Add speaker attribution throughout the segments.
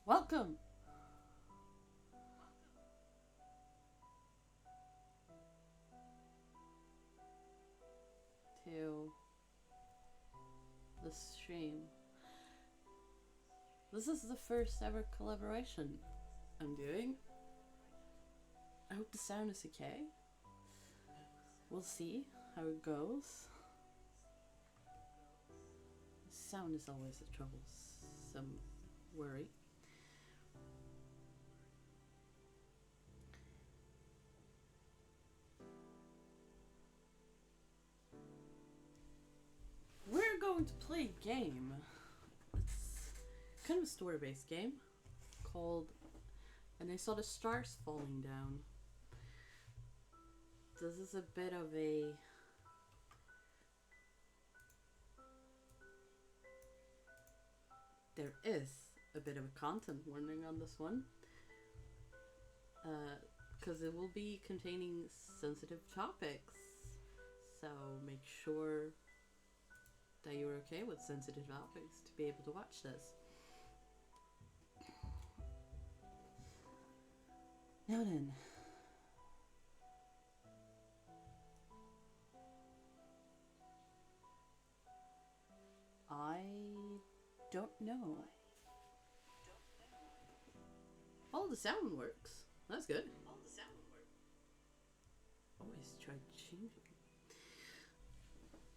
Speaker 1: Welcome to the stream. This is the first ever collaboration I'm doing. I hope the sound is okay. We'll see how it goes. Sound is always a troublesome worry. We're going to play a game. It's kind of a story-based game called And I Saw the Stars Falling Down. This is a bit of a there is a bit of a content warning on this one, because it will be containing sensitive topics, so make sure that you're okay with sensitive topics to be able to watch this. Now then, I don't know. Oh, the sound works. That's good. Always try changing.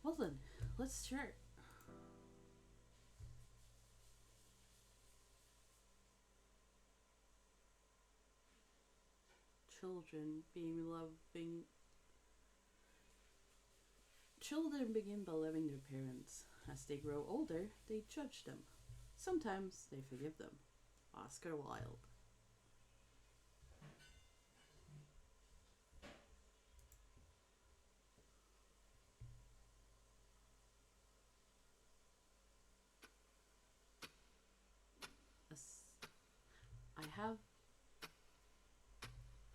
Speaker 1: Well then, let's start. Children begin by loving their parents. As they grow older, they judge them. Sometimes they forgive them. Oscar Wilde. I have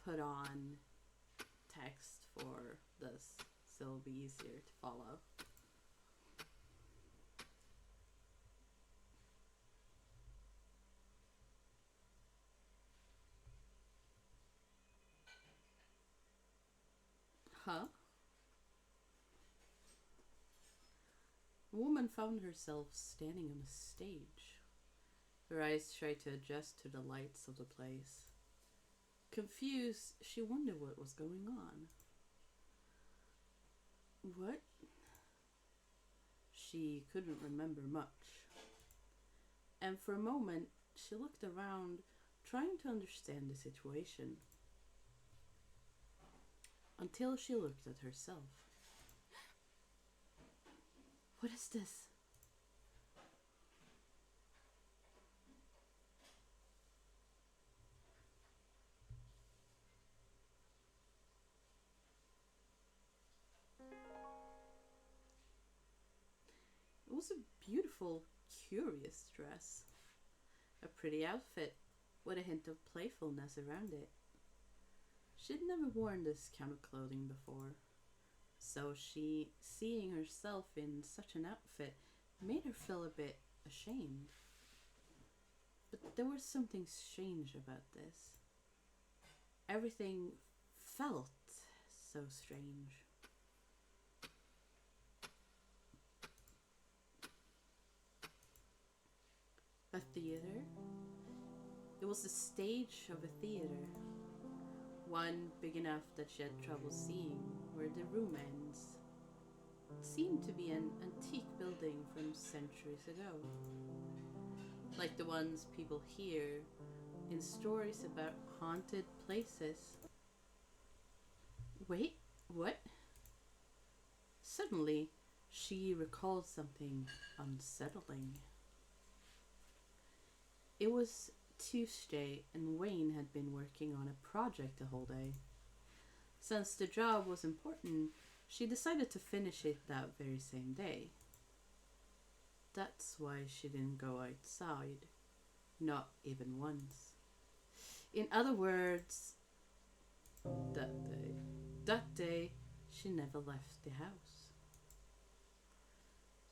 Speaker 1: put on text for this so it'll be easier to follow. Huh? A woman found herself standing on a stage. Her eyes tried to adjust to the lights of the place. Confused, she wondered what was going on. What? She couldn't remember much. And for a moment, she looked around, trying to understand the situation. Until she looked at herself. What is this? It was a beautiful, curious dress. A pretty outfit with a hint of playfulness around it. She'd never worn this kind of clothing before, so seeing herself in such an outfit made her feel a bit ashamed. But there was something strange about this. Everything felt so strange. A theater? It was the stage of a theater. One big enough that she had trouble seeing where the room ends. It seemed to be an antique building from centuries ago. Like the ones people hear in stories about haunted places. Wait, what? Suddenly, she recalled something unsettling. It was Tuesday and Wayne had been working on a project the whole day. Since the job was important, she decided to finish it that very same day. That's why she didn't go outside. Not even once. In other words, that day, she never left the house.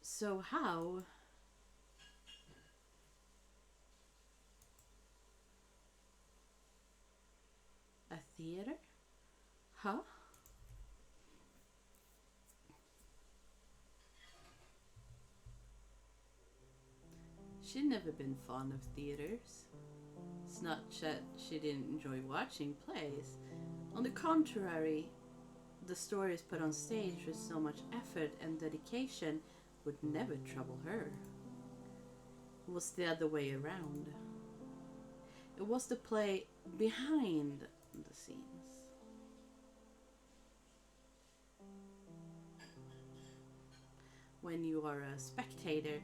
Speaker 1: So how theater? Huh? She'd never been fond of theaters. It's not that she didn't enjoy watching plays. On the contrary, the stories put on stage with so much effort and dedication would never trouble her. It was the other way around. It was the play behind the scenes. When you are a spectator,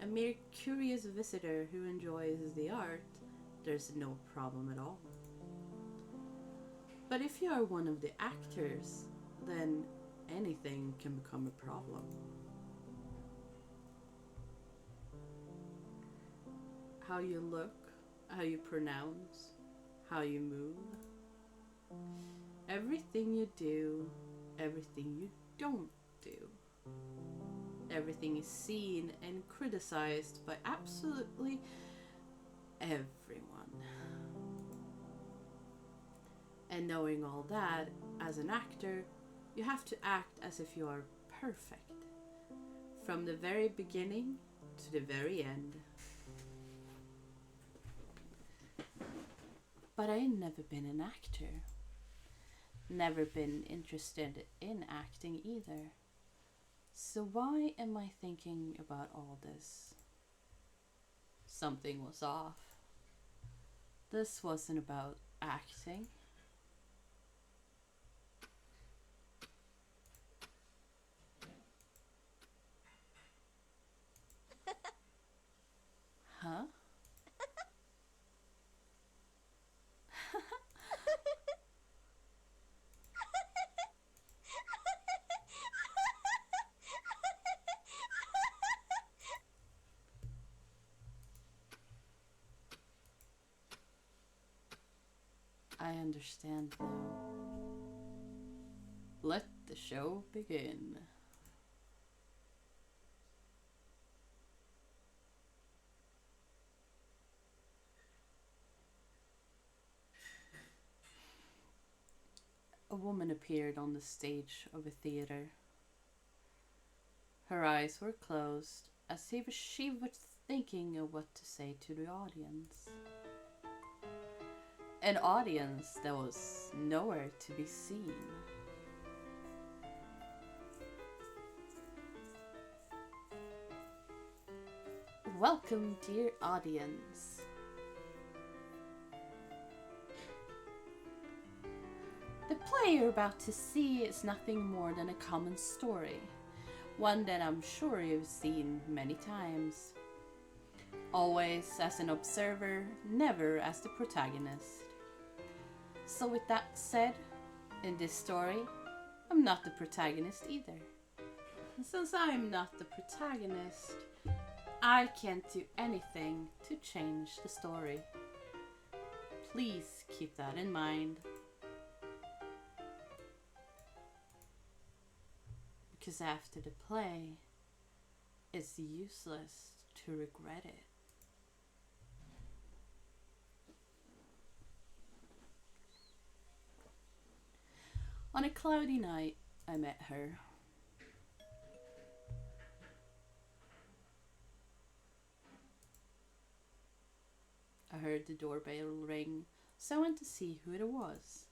Speaker 1: a mere curious visitor who enjoys the art, there's no problem at all. But if you are one of the actors, then anything can become a problem. How you look, how you pronounce, how you move. Everything you do, everything you don't do. Everything is seen and criticized by absolutely everyone. And knowing all that, as an actor, you have to act as if you are perfect. From the very beginning to the very end. But I ain't never been an actor. Never been interested in acting either. So why am I thinking about all this? Something was off. This wasn't about acting. Huh? I understand now. Let the show begin. A woman appeared on the stage of a theater. Her eyes were closed, as if she was thinking of what to say to the audience. An audience that was nowhere to be seen. Welcome, dear audience. The play you're about to see is nothing more than a common story, one that I'm sure you've seen many times. Always as an observer, never as the protagonist. So with that said, in this story, I'm not the protagonist either. And since I'm not the protagonist, I can't do anything to change the story. Please keep that in mind. Because after the play, it's useless to regret it. On a cloudy night, I met her. I heard the doorbell ring, so I went to see who it was.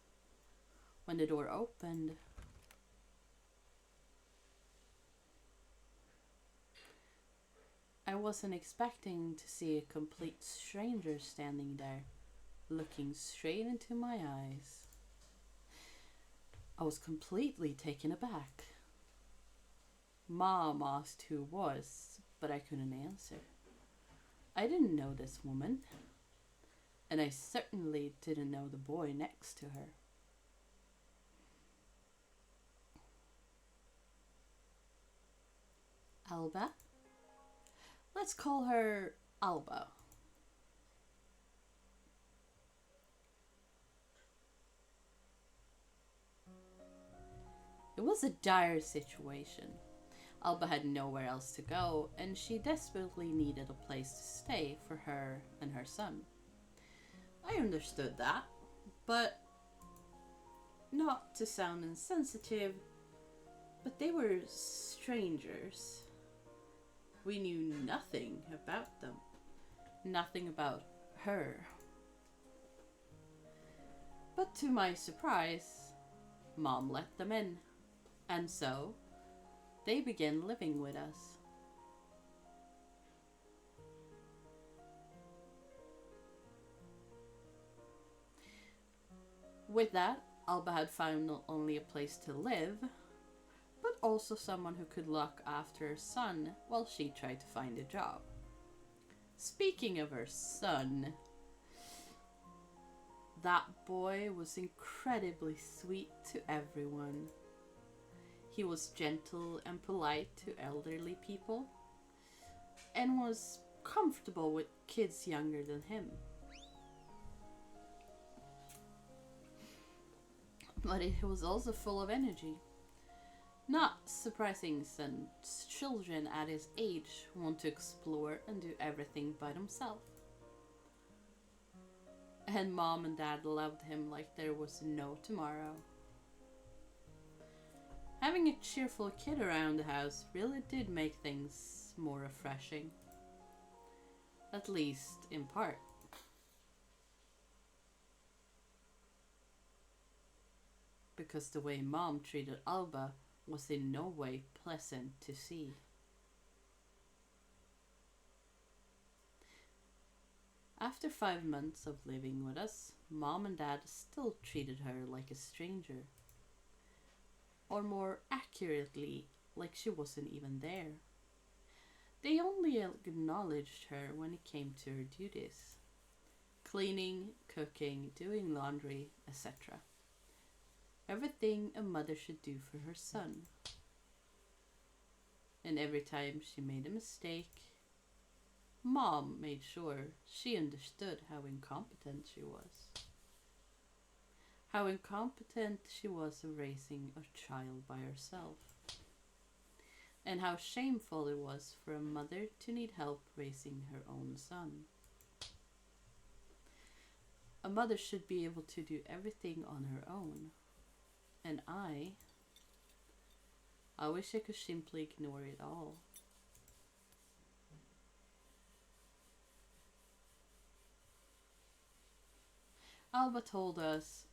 Speaker 1: When the door opened, I wasn't expecting to see a complete stranger standing there, looking straight into my eyes. I was completely taken aback. Mom asked who it was, but I couldn't answer. I didn't know this woman, and I certainly didn't know the boy next to her. Alba? Let's call her Alba. It was a dire situation. Alba had nowhere else to go, and she desperately needed a place to stay for her and her son. I understood that, but Not to sound insensitive, but they were strangers. We knew nothing about them. Nothing about her. But to my surprise, Mom let them in. And so, they began living with us. With that, Alba had found not only a place to live, but also someone who could look after her son while she tried to find a job. Speaking of her son, that boy was incredibly sweet to everyone. He was gentle and polite to elderly people, and was comfortable with kids younger than him. But it was also full of energy. Not surprising since children at his age want to explore and do everything by themselves. And Mom and Dad loved him like there was no tomorrow. Having a cheerful kid around the house really did make things more refreshing. At least in part. Because the way Mom treated Alba was in no way pleasant to see. After 5 months of living with us, Mom and Dad still treated her like a stranger. Or more accurately, like she wasn't even there. They only acknowledged her when it came to her duties. Cleaning, cooking, doing laundry, etc. Everything a mother should do for her son. And every time she made a mistake, Mom made sure she understood how incompetent she was. How incompetent she was of raising a child by herself. And how shameful it was for a mother to need help raising her own son. A mother should be able to do everything on her own. And I wish I could simply ignore it all. Alba told us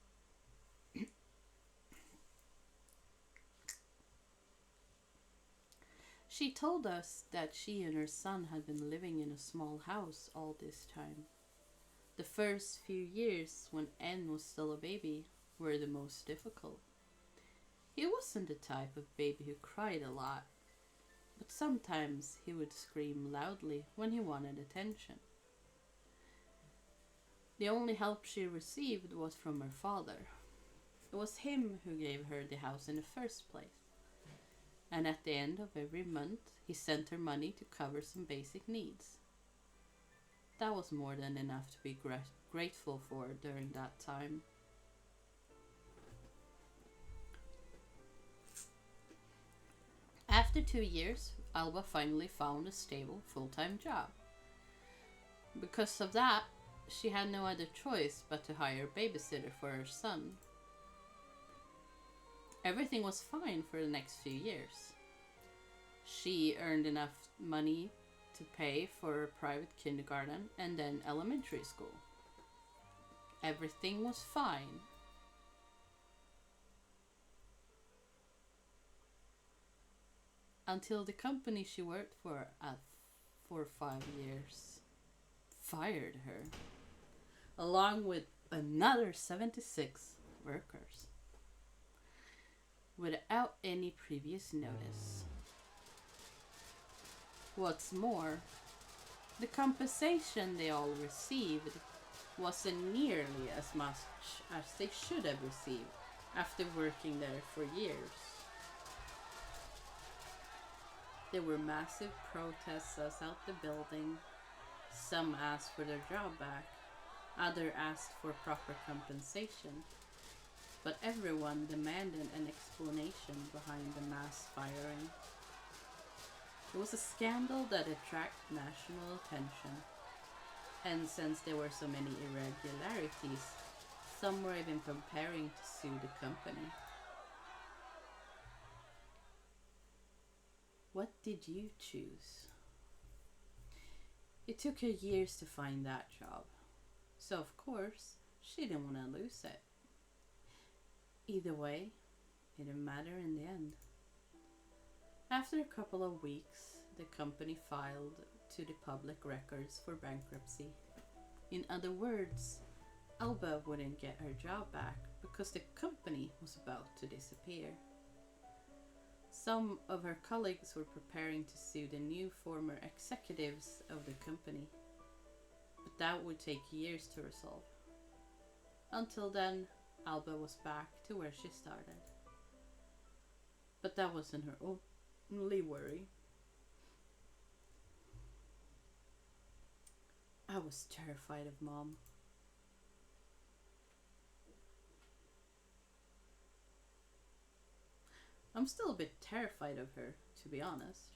Speaker 1: she told us that she and her son had been living in a small house all this time. The first few years, when N was still a baby, were the most difficult. He wasn't the type of baby who cried a lot, but sometimes he would scream loudly when he wanted attention. The only help she received was from her father. It was him who gave her the house in the first place. And at the end of every month, he sent her money to cover some basic needs. That was more than enough to be grateful for during that time. After 2 years, Alba finally found a stable, full-time job. Because of that, she had no other choice but to hire a babysitter for her son. Everything was fine for the next few years. She earned enough money to pay for a private kindergarten and then elementary school. Everything was fine. Until the company she worked for 5 years fired her, along with another 76 workers, without any previous notice. What's more, the compensation they all received wasn't nearly as much as they should have received after working there for years. There were massive protests outside the building. Some asked for their job back, others asked for proper compensation, but everyone demanded an explanation behind the mass firing. It was a scandal that attracted national attention, and since there were so many irregularities, Some were even preparing to sue the company. What did you choose? It took her years to find that job, so of course she didn't want to lose it. Either way, it didn't matter in the end. After a couple of weeks, the company filed to the public records for bankruptcy. In other words, Alba wouldn't get her job back because the company was about to disappear. Some of her colleagues were preparing to sue the new former executives of the company, but that would take years to resolve. Until then, Alba was back to where she started. But that wasn't her only worry. I was terrified of Mom. I'm still a bit terrified of her, to be honest.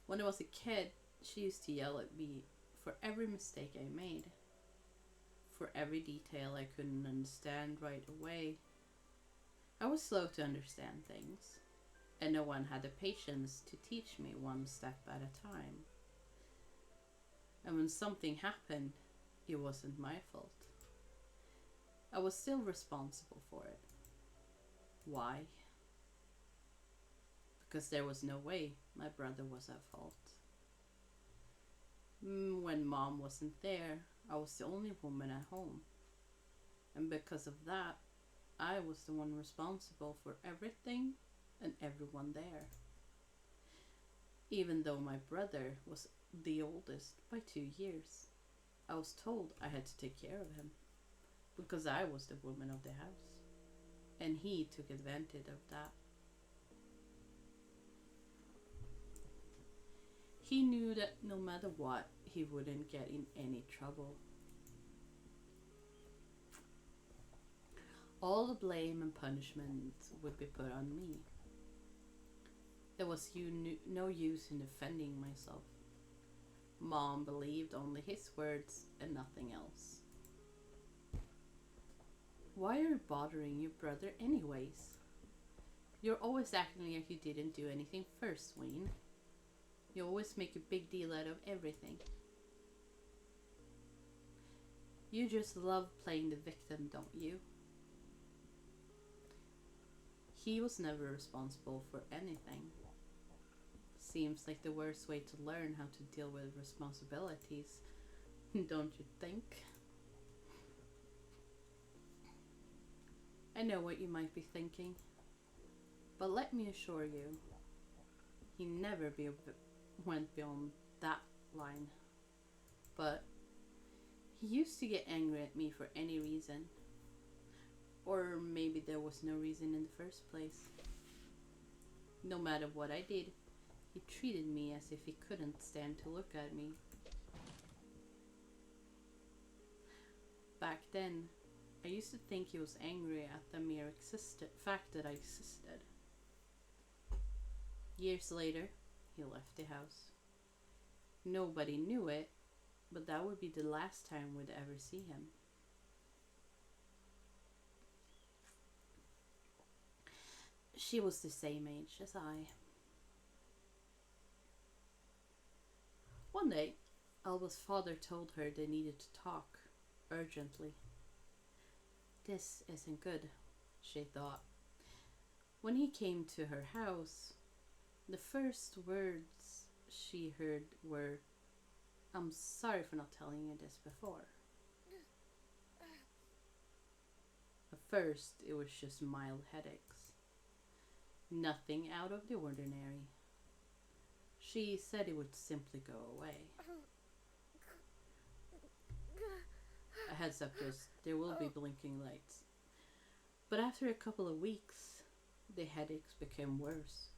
Speaker 1: When I was a kid, she used to yell at me for every mistake I made, for every detail I couldn't understand right away. I was slow to understand things, and no one had the patience to teach me one step at a time. And when something happened, it wasn't my fault. I was still responsible for it. Why? Because there was no way my brother was at fault. When Mom wasn't there, I was the only woman at home. And because of that, I was the one responsible for everything and everyone there. Even though my brother was the oldest by 2 years, I was told I had to take care of him because I was the woman of the house. And he took advantage of that. He knew that no matter what, he wouldn't get in any trouble. All the blame and punishment would be put on me. There was no use in defending myself. Mom believed only his words and nothing else. Why are you bothering your brother anyways? You're always acting like you didn't do anything first, Wayne. You always make a big deal out of everything. You just love playing the victim, don't you? He was never responsible for anything. Seems like the worst way to learn how to deal with responsibilities, don't you think? I know what you might be thinking, but let me assure you, he never went beyond that line. But he used to get angry at me for any reason. Or maybe there was no reason in the first place. No matter what I did, he treated me as if he couldn't stand to look at me. Back then, I used to think he was angry at the mere fact that I existed. Years later, he left the house. Nobody knew it, but that would be the last time we'd ever see him. She was the same age as I. One day, Alba's father told her they needed to talk, urgently. This isn't good, she thought. When he came to her house, the first words she heard were, "I'm sorry for not telling you this before." At first, it was just mild headaches. Nothing out of the ordinary. She said it would simply go away. A heads up, there will be blinking lights. But after a couple of weeks, the headaches became worse.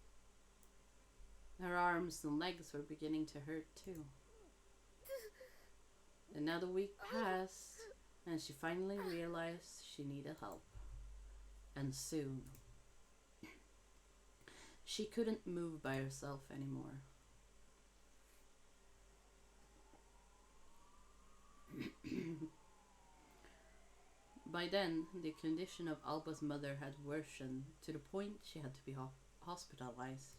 Speaker 1: Her arms and legs were beginning to hurt too. Another week passed, and she finally realized she needed help. And soon. She couldn't move by herself anymore. By then, the condition of Alba's mother had worsened to the point she had to be hospitalized.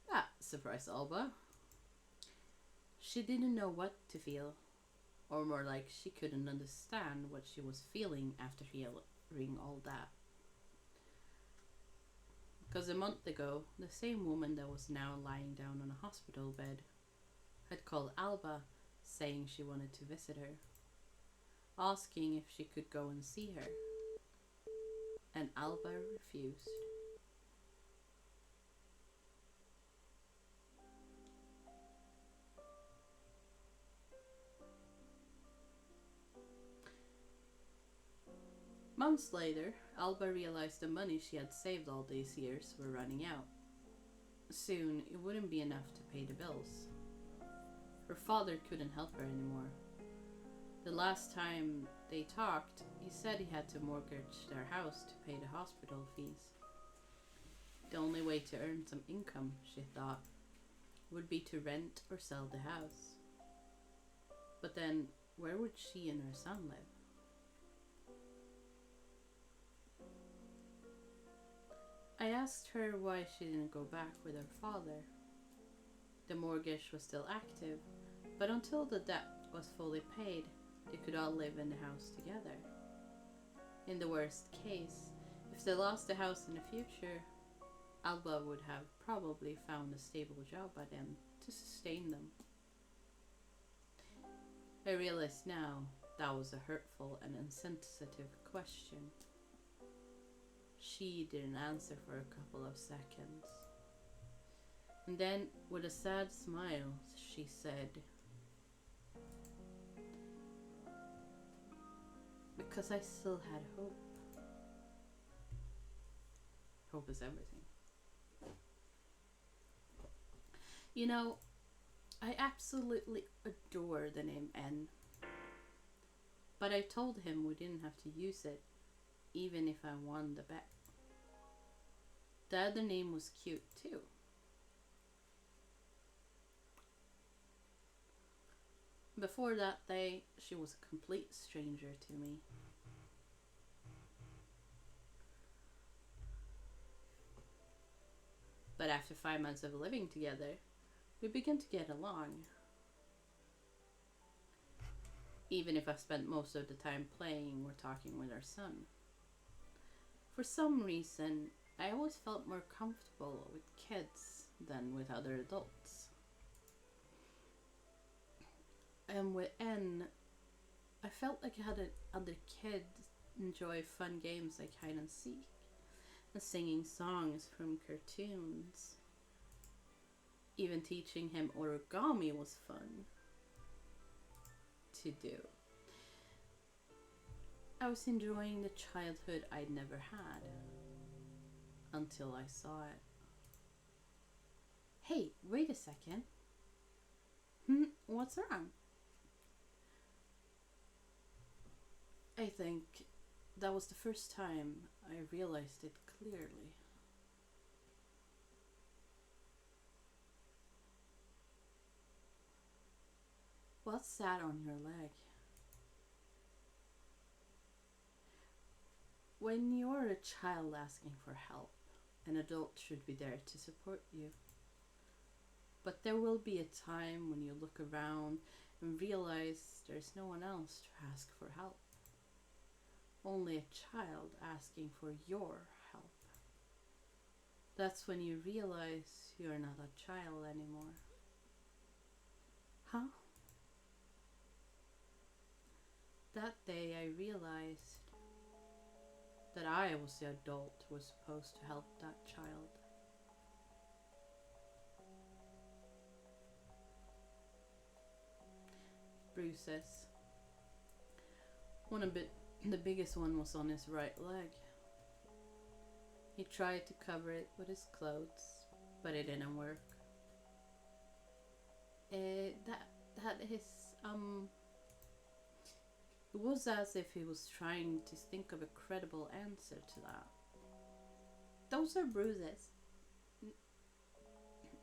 Speaker 1: That surprised Alba. She didn't know what to feel, or more like she couldn't understand what she was feeling after hearing all that. Because a month ago, the same woman that was now lying down on a hospital bed had called Alba saying she wanted to visit her, asking if she could go and see her. And Alba refused. Months later, Alba realized the money she had saved all these years were running out. Soon, it wouldn't be enough to pay the bills. Her father couldn't help her anymore. The last time they talked, he said he had to mortgage their house to pay the hospital fees. The only way to earn some income, she thought, would be to rent or sell the house. But then, where would she and her son live? I asked her why she didn't go back with her father. The mortgage was still active, but until the debt was fully paid, they could all live in the house together. In the worst case, if they lost the house in the future, Alba would have probably found a stable job by then to sustain them. I realize now that was a hurtful and insensitive question. She didn't answer for a couple of seconds. And then, with a sad smile, she said, "Because I still had hope." Hope is everything. You know, I absolutely adore the name N. But I told him we didn't have to use it, even if I won the bet. The other name was cute too. Before that day, she was a complete stranger to me. But after 5 months of living together, we began to get along. Even if I spent most of the time playing or talking with our son. For some reason, I always felt more comfortable with kids than with other adults. And with N, I felt like I had other kids enjoy fun games like hide and seek and singing songs from cartoons. Even teaching him origami was fun to do. I was enjoying the childhood I'd never had until I saw it. Hey, wait a second. What's wrong? I think that was the first time I realized it clearly. What's that on your leg? When you're a child asking for help, an adult should be there to support you. But there will be a time when you look around and realize there's no one else to ask for help. Only a child asking for your help. That's when you realize you're not a child anymore. Huh? That day I realized that I was the adult who was supposed to help that child. Bruises. The biggest one was on his right leg. He tried to cover it with his clothes, but it didn't work. It was as if he was trying to think of a credible answer to that. Those are bruises.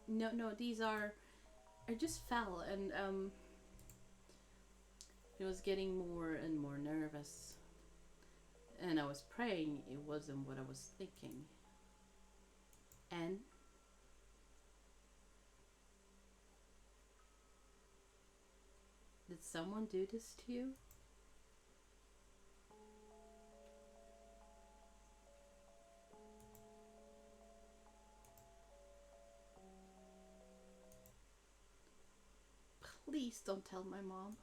Speaker 1: No, these are. I just fell, and he was getting more and more nervous and I was praying it wasn't what I was thinking. And did someone do this to you? Please don't tell my mom.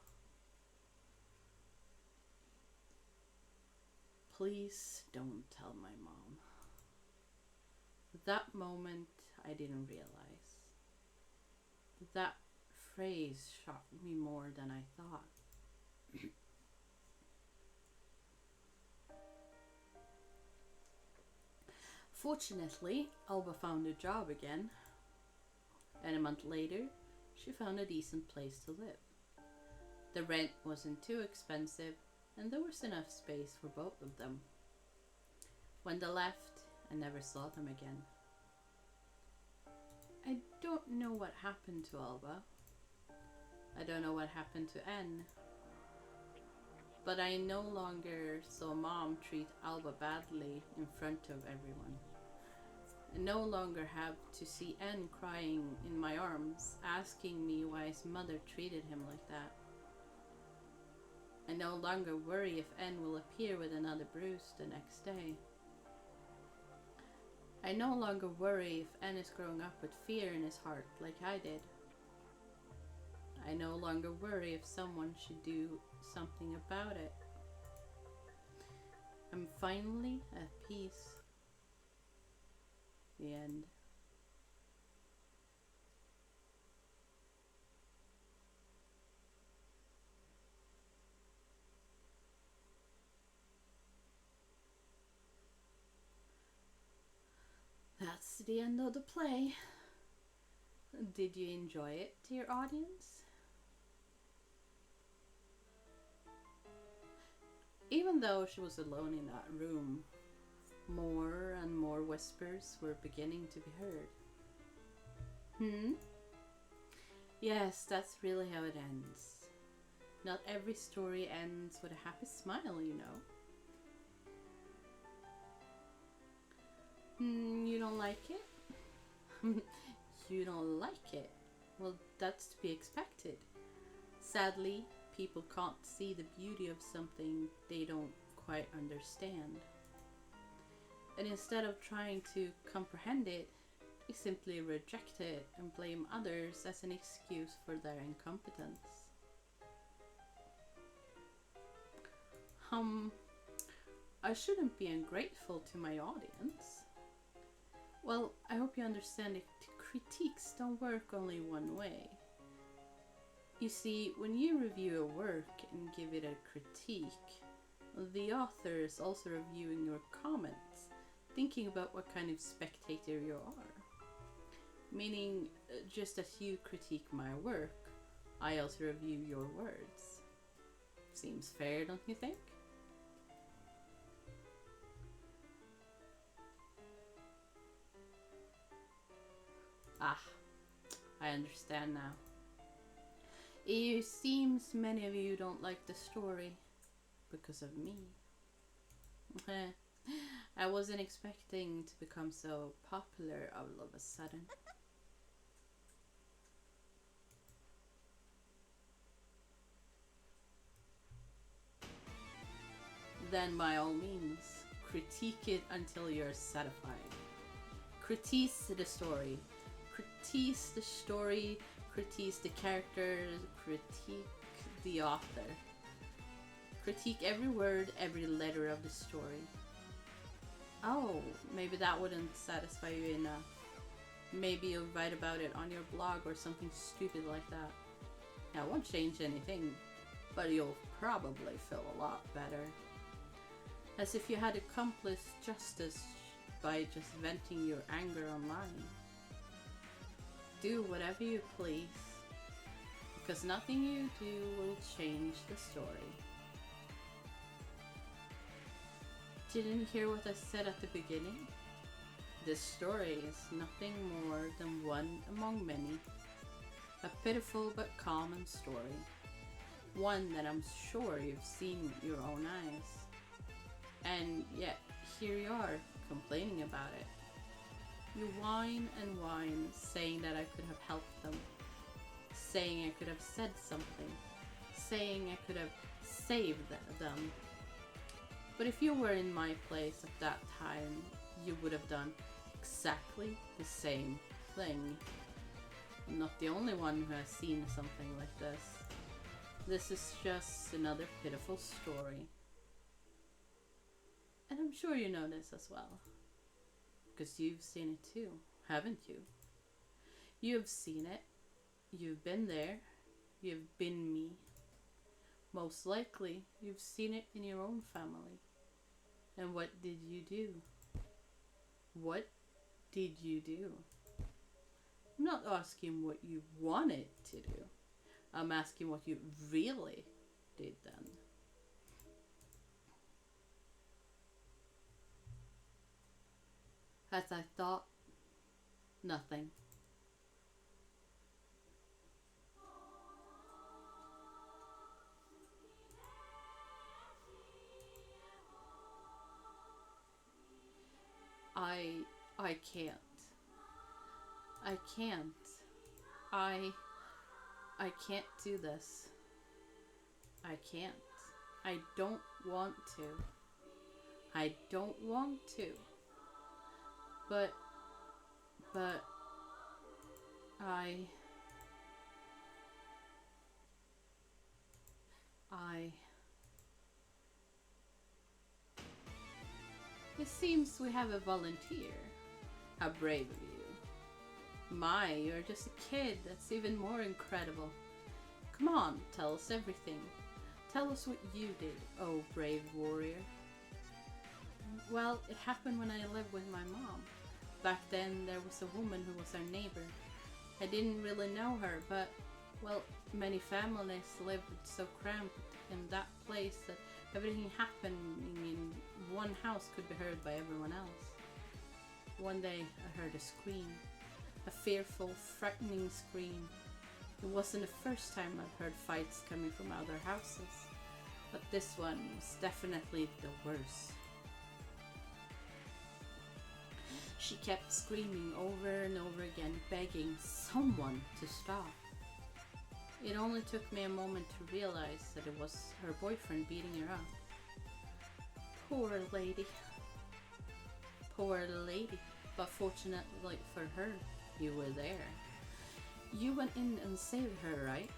Speaker 1: Please don't tell my mom. That moment I didn't realize. That phrase shocked me more than I thought. Fortunately, Alba found a job again, and a month later, she found a decent place to live. The rent wasn't too expensive, and there was enough space for both of them. When they left, I never saw them again. I don't know what happened to Alba. I don't know what happened to N. But I no longer saw Mom treat Alba badly in front of everyone. I no longer have to see N crying in my arms, asking me why his mother treated him like that. I no longer worry if N will appear with another bruise the next day. I no longer worry if N is growing up with fear in his heart like I did. I no longer worry if someone should do something about it. I'm finally at peace. The end. That's the end of the play. Did you enjoy it, dear audience? Even though she was alone in that room, more and more whispers were beginning to be heard. Yes, that's really how it ends. Not every story ends with a happy smile, you know. You don't like it? You don't like it? Well, that's to be expected. Sadly, people can't see the beauty of something they don't quite understand. And instead of trying to comprehend it, they simply reject it and blame others as an excuse for their incompetence. I shouldn't be ungrateful to my audience. Well, I hope you understand that critiques don't work only one way. You see, when you review a work and give it a critique, the author is also reviewing your comments, thinking about what kind of spectator you are. Meaning, just as you critique my work, I also review your words. Seems fair, don't you think? I understand now. It seems many of you don't like the story because of me. I wasn't expecting to become so popular all of a sudden. Then by all means, critique it until you're satisfied. Critique the story. Critique the story, critique the characters, critique the author. Critique every word, every letter of the story. Oh, maybe that wouldn't satisfy you enough. Maybe you'll write about it on your blog or something stupid like that. Now, it won't change anything, but you'll probably feel a lot better. As if you had accomplished justice by just venting your anger online. Do whatever you please, because nothing you do will change the story. Didn't you hear what I said at the beginning? This story is nothing more than one among many. A pitiful but common story. One that I'm sure you've seen with your own eyes. And yet, here you are, complaining about it. You whine and whine, saying that I could have helped them. Saying I could have said something. Saying I could have saved them. But if you were in my place at that time, you would have done exactly the same thing. I'm not the only one who has seen something like this. This is just another pitiful story. And I'm sure you know this as well. Because you've seen it too, haven't you? You've seen it. You've been there. You've been me. Most likely, you've seen it in your own family. And what did you do? What did you do? I'm not asking what you wanted to do. I'm asking what you really did then. As I thought, nothing. I can't. I can't. I can't do this. I can't. I don't want to. I don't want to. But it seems we have a volunteer. How brave of you. My, you're just a kid. That's even more incredible. Come on, tell us everything. Tell us what you did, oh brave warrior. Well, it happened when I lived with my mom. Back then, there was a woman who was our neighbor. I didn't really know her, but, well, many families lived so cramped in that place that everything happening in one house could be heard by everyone else. One day, I heard a scream. A fearful, frightening scream. It wasn't the first time I've heard fights coming from other houses, but this one was definitely the worst. She kept screaming over and over again, begging someone to stop. It only took me a moment to realize that it was her boyfriend beating her up. Poor lady. Poor lady. But fortunately for her, you were there. You went in and saved her, right?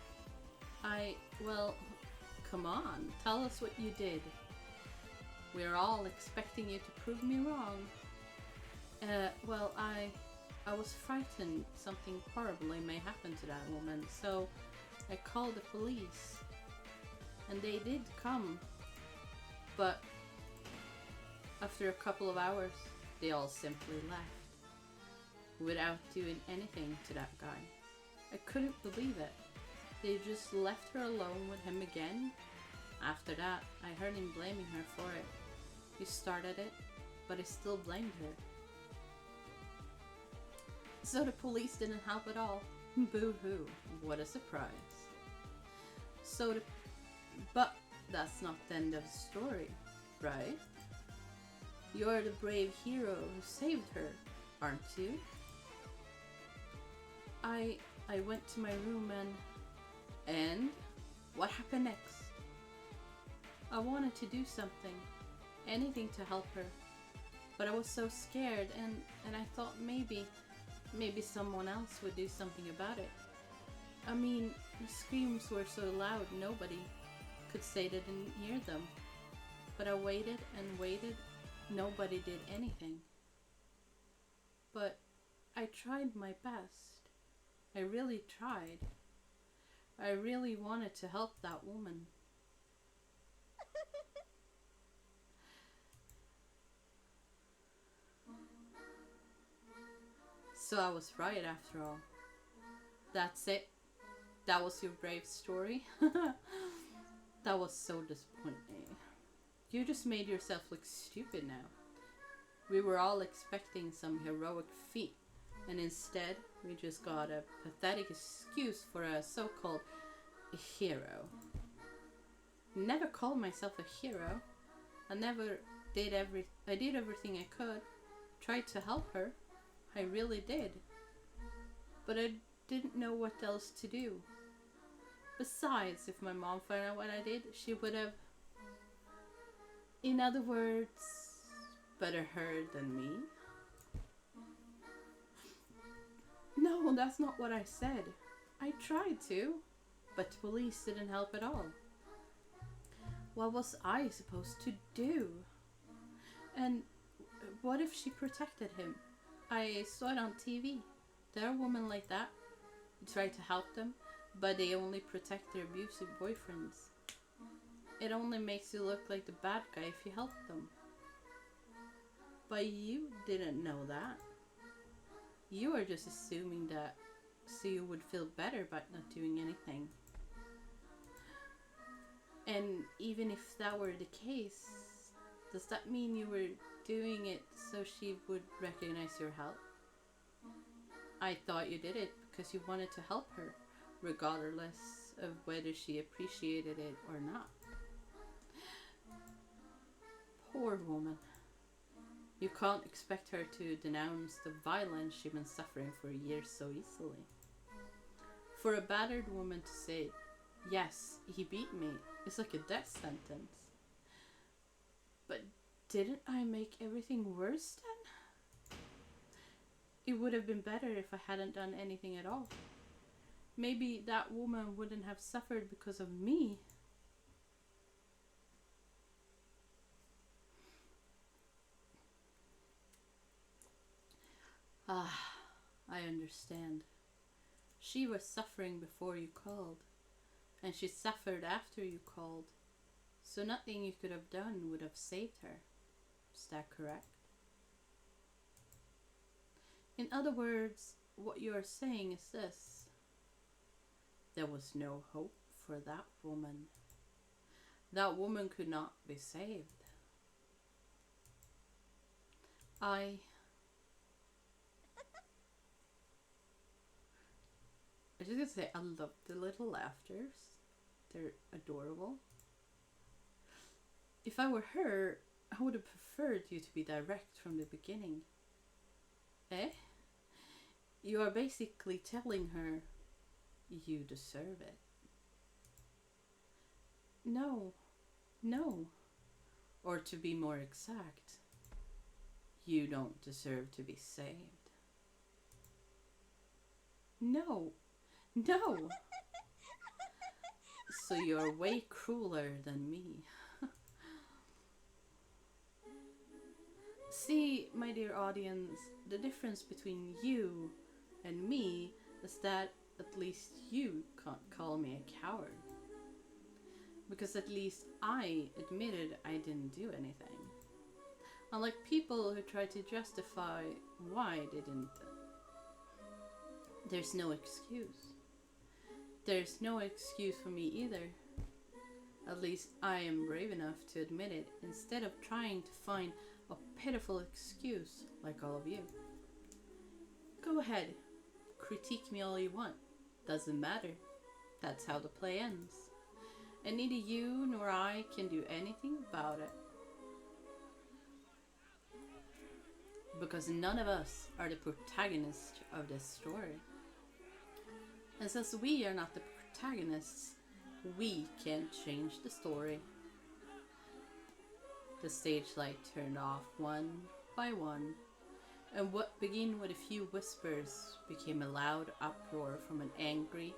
Speaker 1: Well, come on, tell us what you did. We're all expecting you to prove me wrong. Well, I was frightened something horribly may happen to that woman, so I called the police. And they did come, but after a couple of hours, they all simply left, without doing anything to that guy. I couldn't believe it. They just left her alone with him again. After that, I heard him blaming her for it. He started it, but he still blamed her. So the police didn't help at all. Boo-hoo, what a surprise. But that's not the end of the story, right? You're the brave hero who saved her, aren't you? I went to my room and what happened next? I wanted to do something, anything to help her, but I was so scared and I thought maybe someone else would do something about it. I mean, the screams were so loud nobody could say they didn't hear them. But I waited and waited, nobody did anything. But I tried my best. I really tried. I really wanted to help that woman. So I was right after all. That's it. That was your brave story. That was so disappointing. You just made yourself look stupid now. We were all expecting some heroic feat, and instead we just got a pathetic excuse for a so-called hero. Never called myself a hero. I never I did everything I could. Tried to help her. I really did. But I didn't know what else to do. Besides, if my mom found out what I did, she would have, in other words, better her than me. No, that's not what I said. I tried to, but the police didn't help at all. What was I supposed to do? And what if she protected him? I saw it on TV. There are women like that. You try to help them, but they only protect their abusive boyfriends. It only makes you look like the bad guy if you help them. But you didn't know that. You were just assuming that so you would feel better about not doing anything. And even if that were the case, does that mean you were doing it so she would recognize your help? I thought you did it because you wanted to help her, regardless of whether she appreciated it or not. Poor woman. You can't expect her to denounce the violence she's been suffering for years so easily. For a battered woman to say, yes, he beat me, is like a death sentence. But didn't I make everything worse then? It would have been better if I hadn't done anything at all. Maybe that woman wouldn't have suffered because of me. I understand. She was suffering before you called, and she suffered after you called, so nothing you could have done would have saved her. Is that correct? In other words, what you are saying is this. There was no hope for that woman. That woman could not be saved. I just gotta say, I love the little laughters. They're adorable. If I were her, I would have preferred you to be direct from the beginning. Eh? You are basically telling her you deserve it. No. Or to be more exact, you don't deserve to be saved. No. So you're way crueler than me. See, my dear audience, the difference between you and me is that at least you can't call me a coward. Because at least I admitted I didn't do anything. Unlike people who try to justify why they didn't. There's no excuse. There's no excuse for me either. At least I am brave enough to admit it instead of trying to find a pitiful excuse like all of you. Go ahead, critique me all you want. Doesn't matter. That's how the play ends. And neither you nor I can do anything about it. Because none of us are the protagonists of this story. And since we are not the protagonists, we can't change the story. The stage light turned off one by one, and what began with a few whispers became a loud uproar from an angry,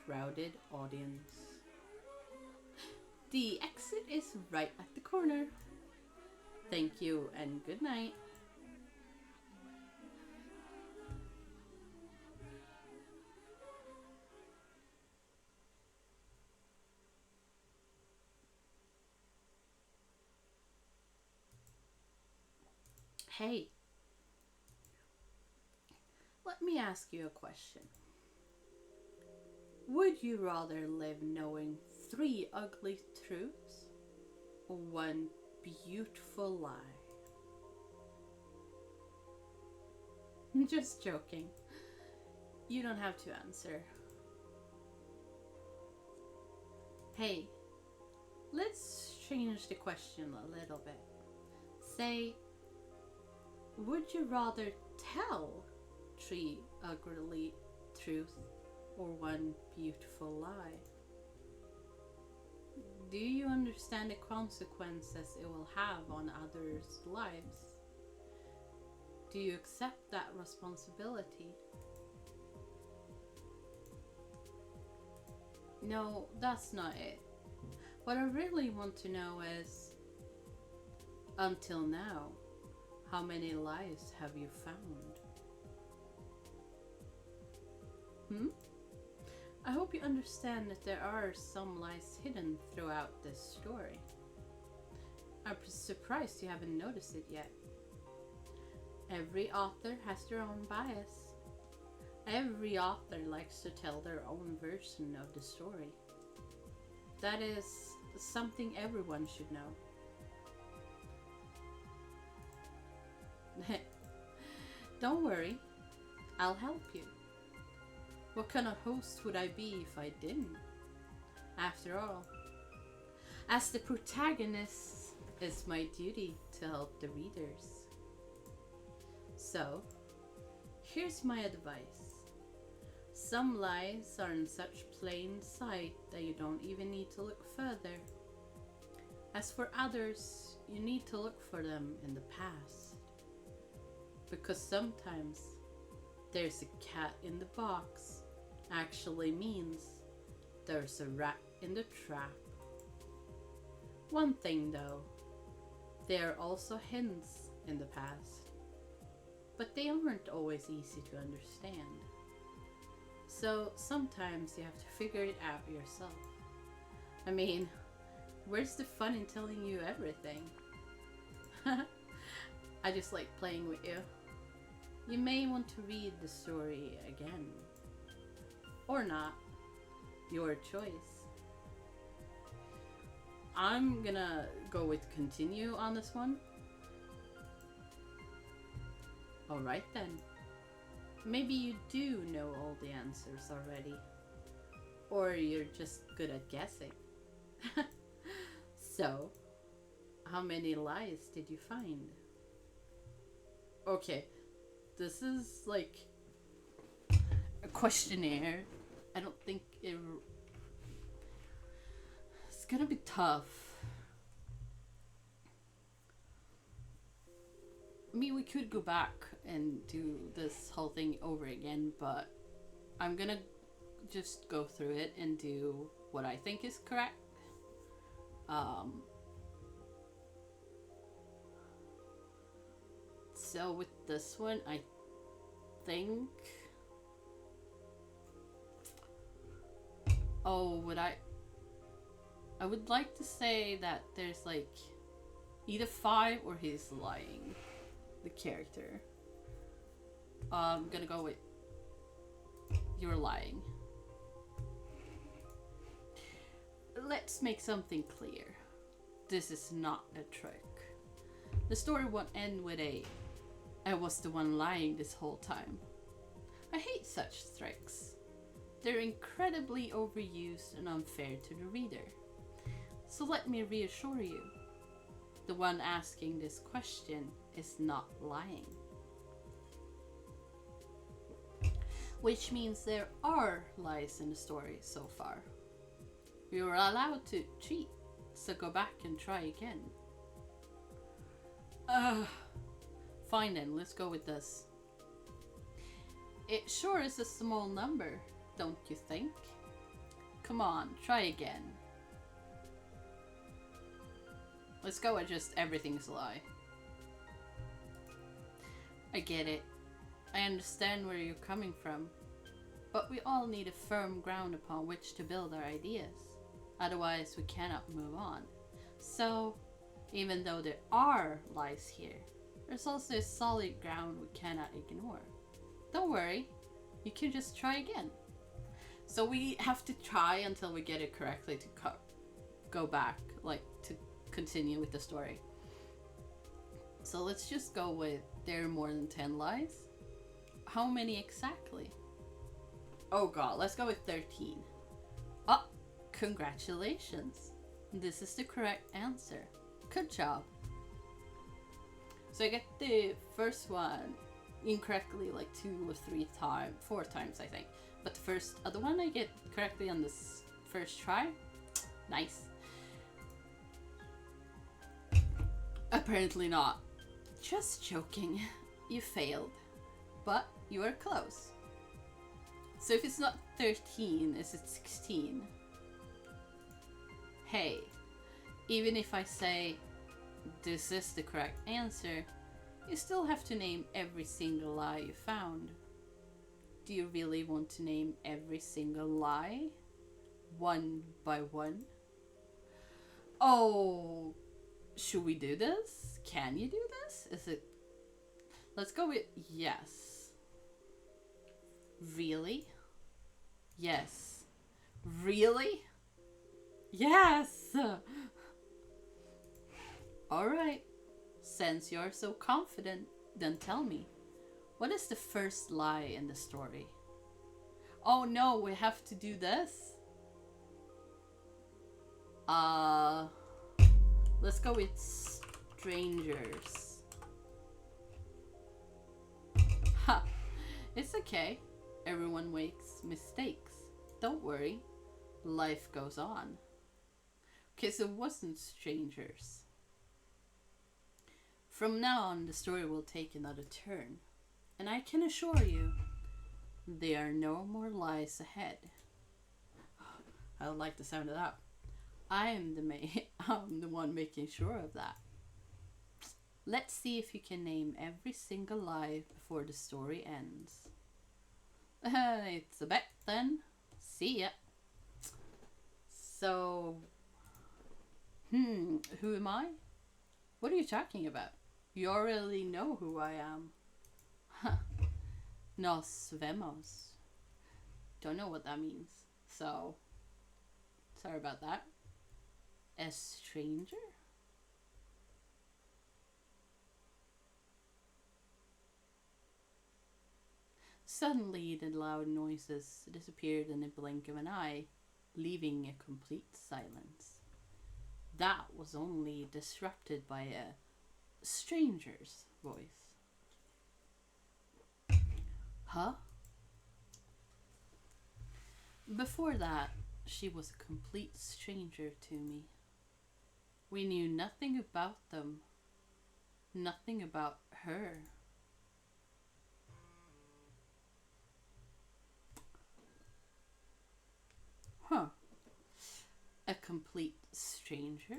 Speaker 1: crowded audience. The exit is right at the corner. Thank you and good night. Hey, let me ask you a question. Would you rather live knowing 3 ugly truths or 1 beautiful lie? Just joking. You don't have to answer. Hey, let's change the question a little bit. Say, would you rather tell 3 ugly truths or 1 beautiful lie? Do you understand the consequences it will have on others' lives? Do you accept that responsibility? No, that's not it. What I really want to know is, until now, how many lies have you found? I hope you understand that there are some lies hidden throughout this story. I'm surprised you haven't noticed it yet. Every author has their own bias. Every author likes to tell their own version of the story. That is something everyone should know. Don't worry, I'll help you. What kind of host would I be if I didn't? After all, as the protagonist, it's my duty to help the readers. So, here's my advice. Some lies are in such plain sight that you don't even need to look further. As for others, you need to look for them in the past. Because sometimes there's a cat in the box actually means there's a rat in the trap. One thing though, there are also hints in the past, but they aren't always easy to understand. So sometimes you have to figure it out yourself. I mean, where's the fun in telling you everything? I just like playing with you. You may want to read the story again. Or not. Your choice. I'm gonna go with continue on this one. Alright then. Maybe you do know all the answers already. Or you're just good at guessing. So, how many lies did you find? Okay, this is like a questionnaire. I don't think it's gonna be tough. I mean, we could go back and do this whole thing over again, but I'm gonna just go through it and do what I think is correct. So with this one, I think... Oh, I would like to say that there's like either 5 or he's lying, the character. I'm gonna go with you're lying. Let's make something clear. This is not a trick. The story won't end with I was the one lying this whole time. I hate such tricks. They're incredibly overused and unfair to the reader. So let me reassure you, the one asking this question is not lying. Which means there are lies in the story so far. You are allowed to cheat, so go back and try again. Fine then, let's go with this. It sure is a small number, don't you think? Come on, try again. Let's go with just everything's a lie. I get it. I understand where you're coming from. But we all need a firm ground upon which to build our ideas. Otherwise, we cannot move on. So, even though there are lies here, there's also a solid ground we cannot ignore. Don't worry, you can just try again. So we have to try until we get it correctly to go back, like to continue with the story. So let's just go with there are more than 10 lies. How many exactly? Oh god, let's go with 13. Oh, congratulations. This is the correct answer. Good job. So I get the first one incorrectly like 4 times, I think. But the first other one I get correctly on this first try. Nice. Apparently not. Just joking. You failed. But you are close. So if it's not 13, is it 16? Hey, even if I say this is the correct answer, you still have to name every single lie you found. Do you really want to name every single lie? One by one? Oh, should we do this? Can you do this? Is it... Let's go with yes. Really? Yes. Really? Yes! Alright. Since you're so confident, then tell me, what is the first lie in the story? Oh no, we have to do this? Let's go with strangers. Ha! It's okay. Everyone makes mistakes. Don't worry. Life goes on. Okay, so it wasn't strangers. From now on, the story will take another turn. And I can assure you, there are no more lies ahead. I like the sound of that. I'm the one making sure of that. Let's see if you can name every single lie before the story ends. It's a bet then. See ya. So, who am I? What are you talking about? You already know who I am. Nos vemos. Don't know what that means. So, sorry about that. A stranger? Suddenly, the loud noises disappeared in the blink of an eye, leaving a complete silence. That was only disrupted by a stranger's voice. Huh? Before that, she was a complete stranger to me. We knew nothing about them, nothing about her. Huh. A complete stranger?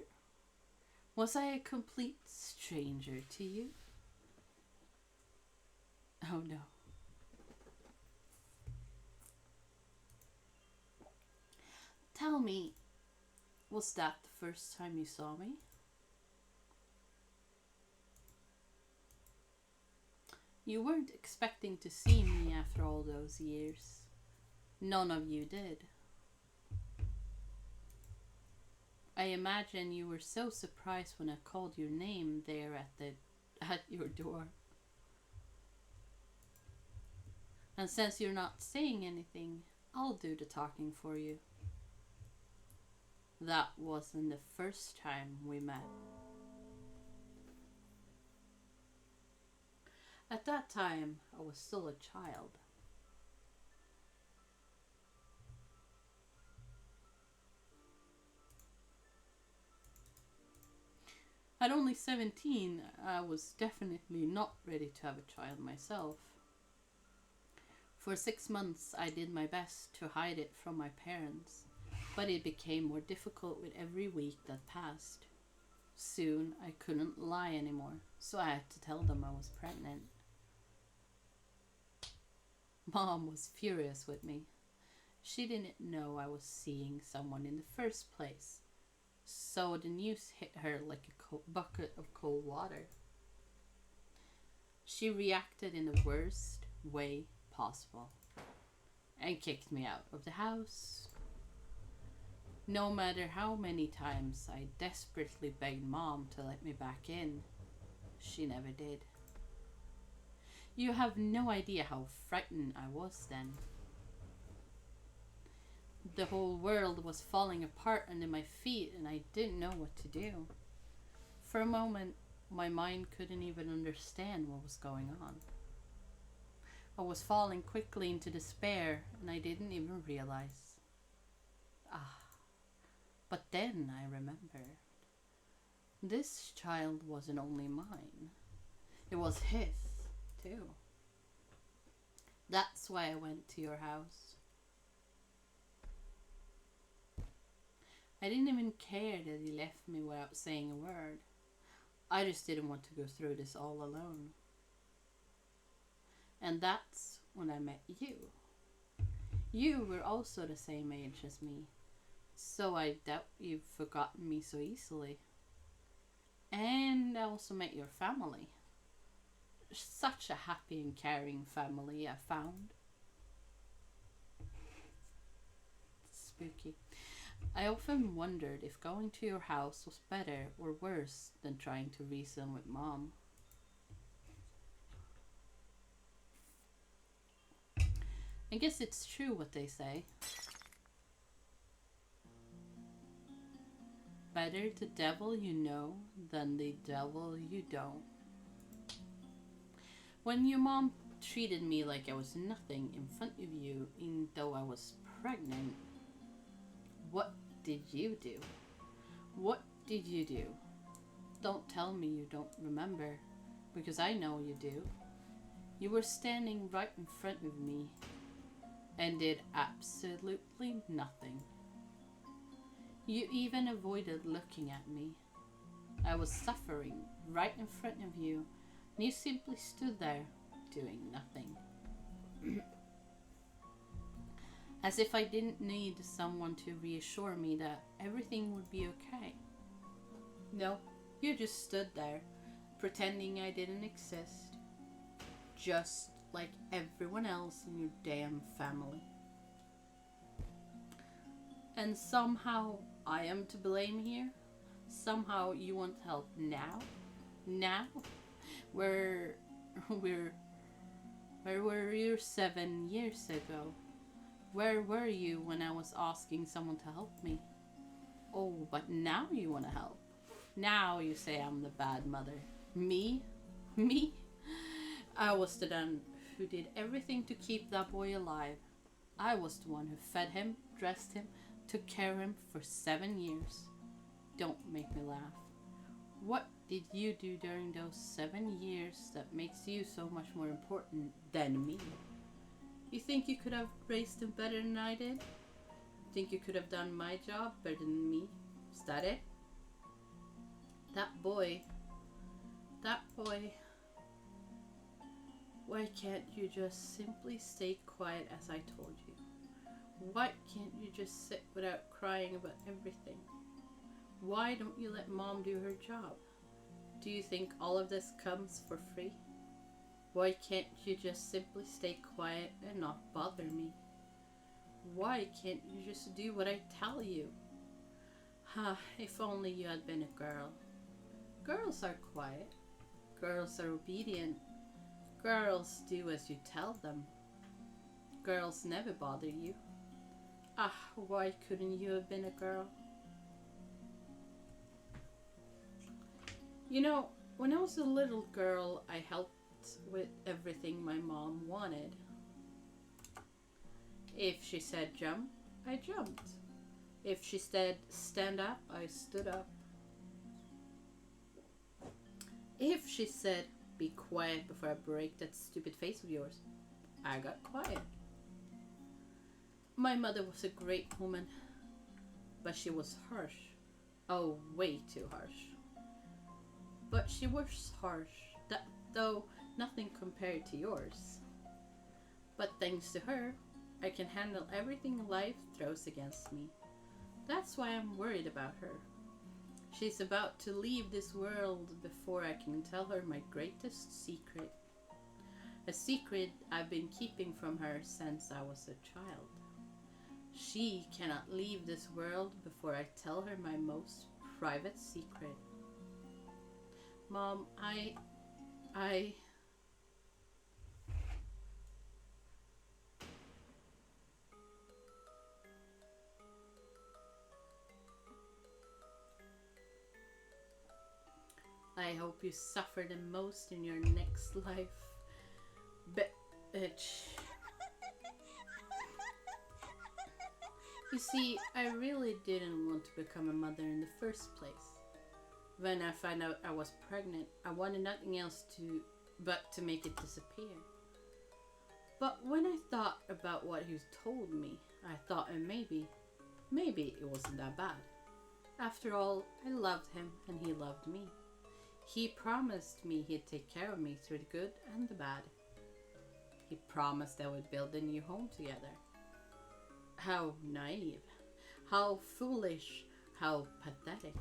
Speaker 1: Was I a complete stranger to you? Oh no. Tell me, was that the first time you saw me? You weren't expecting to see me after all those years. None of you did. I imagine you were so surprised when I called your name there at your door. And since you're not saying anything, I'll do the talking for you. That wasn't the first time we met. At that time, I was still a child. At only 17, I was definitely not ready to have a child myself. For 6 months, I did my best to hide it from my parents, but it became more difficult with every week that passed. Soon, I couldn't lie anymore, so I had to tell them I was pregnant. Mom was furious with me. She didn't know I was seeing someone in the first place, so the news hit her like a bucket of cold water. She reacted in the worst way possible and kicked me out of the house. No matter how many times I desperately begged Mom to let me back in, she never did. You have no idea how frightened I was then. The whole world was falling apart under my feet and I didn't know what to do. For a moment, my mind couldn't even understand what was going on. I was falling quickly into despair, and I didn't even realize. But then I remembered. This child wasn't only mine. It was his, too. That's why I went to your house. I didn't even care that he left me without saying a word. I just didn't want to go through this all alone. And that's when I met you. You were also the same age as me, so I doubt you've forgotten me so easily. And I also met your family. Such a happy and caring family I found. Spooky. I often wondered if going to your house was better or worse than trying to reason with Mom. I guess it's true what they say. Better the devil you know than the devil you don't. When your mom treated me like I was nothing in front of you, even though I was pregnant, what did you do? What did you do? Don't tell me you don't remember, because I know you do. You were standing right in front of me and did absolutely nothing. You even avoided looking at me. I was suffering right in front of you, and you simply stood there doing nothing. As if I didn't need someone to reassure me that everything would be okay. No, you just stood there, pretending I didn't exist. Just like everyone else in your damn family. And somehow I am to blame here? Somehow you want help now? Now? Where were you 7 years ago? Where were you when I was asking someone to help me? Oh, but now you want to help. Now you say I'm the bad mother. Me? Me? I was the one who did everything to keep that boy alive. I was the one who fed him, dressed him, took care of him for 7 years. Don't make me laugh. What did you do during those 7 years that makes you so much more important than me? You think you could have raised him better than I did? Think you could have done my job better than me? Is that it? That boy. Why can't you just simply stay quiet as I told you? Why can't you just sit without crying about everything? Why don't you let Mom do her job? Do you think all of this comes for free? Why can't you just simply stay quiet and not bother me? Why can't you just do what I tell you? If only you had been a girl. Girls are quiet. Girls are obedient. Girls do as you tell them. Girls never bother you. Why couldn't you have been a girl? You know, when I was a little girl, I helped with everything my mom wanted. If she said jump, I jumped. If she said stand up, I stood up. If she said be quiet before I break that stupid face of yours, I got quiet. My mother was a great woman, but she was harsh. Oh, way too harsh. But she was harsh, though nothing compared to yours. But thanks to her, I can handle everything life throws against me. That's why I'm worried about her. She's about to leave this world before I can tell her my greatest secret. A secret I've been keeping from her since I was a child. She cannot leave this world before I tell her my most private secret. Mom, I hope you suffer the most in your next life, bitch. You see, I really didn't want to become a mother in the first place. When I found out I was pregnant, I wanted nothing else but to make it disappear. But when I thought about what he told me, I thought maybe it wasn't that bad. After all, I loved him and he loved me. He promised me he'd take care of me through the good and the bad. He promised I would build a new home together. How naive, how foolish, how pathetic.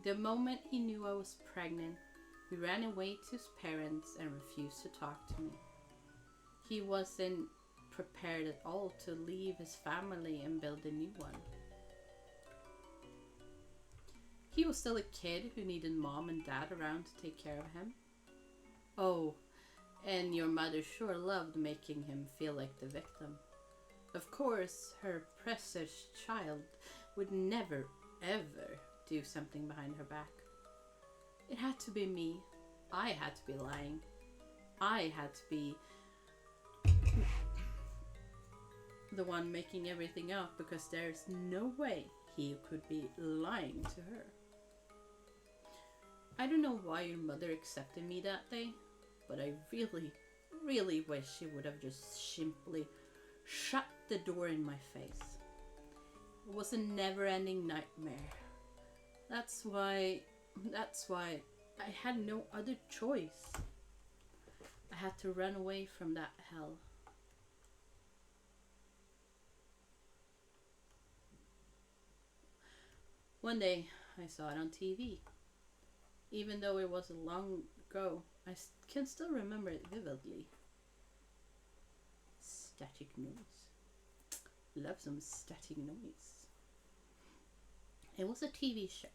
Speaker 1: The moment he knew I was pregnant, he ran away to his parents and refused to talk to me. He wasn't prepared at all to leave his family and build a new one. He was still a kid who needed mom and dad around to take care of him. Oh, and your mother sure loved making him feel like the victim. Of course, her precious child would never, ever do something behind her back. It had to be me. I had to be lying. I had to be the one making everything up, because there's no way he could be lying to her. I don't know why your mother accepted me that day, but I really, really wish she would have just simply shut the door in my face. It was a never-ending nightmare. That's why I had no other choice. I had to run away from that hell. One day, I saw it on TV. Even though it was long ago, I can still remember it vividly. Static noise. Love some static noise. It was a TV show.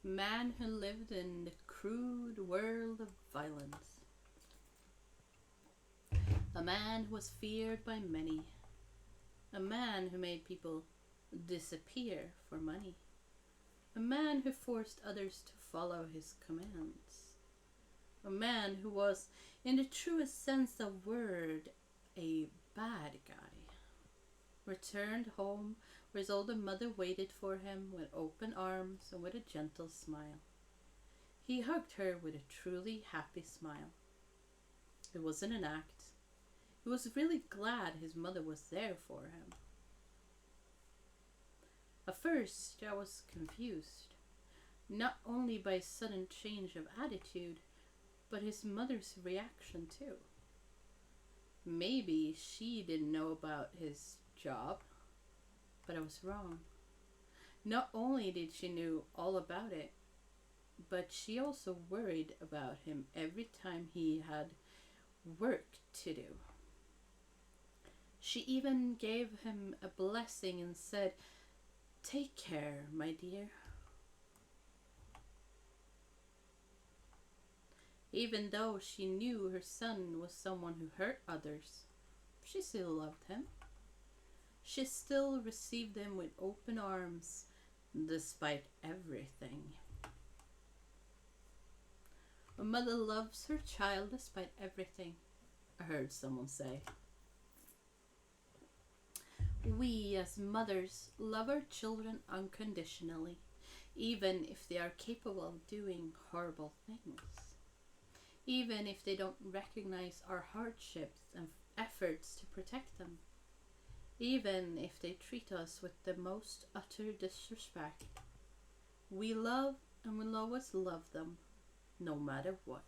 Speaker 1: A man who lived in the crude world of violence. A man who was feared by many. A man who made people disappear for money. A man who forced others to follow his commands. A man who was, in the truest sense of word, a bad guy. Returned home where his older mother waited for him with open arms and with a gentle smile. He hugged her with a truly happy smile. It wasn't an act. He was really glad his mother was there for him. At first, I was confused, not only by his sudden change of attitude, but his mother's reaction too. Maybe she didn't know about his job, but I was wrong. Not only did she know all about it, but she also worried about him every time he had work to do. She even gave him a blessing and said, "Take care, my dear." Even though she knew her son was someone who hurt others, she still loved him. She still received him with open arms, despite everything. A mother loves her child despite everything, I heard someone say. We as mothers love our children unconditionally, even if they are capable of doing horrible things. Even if they don't recognize our hardships and efforts to protect them. Even if they treat us with the most utter disrespect. We love and will always love them, no matter what.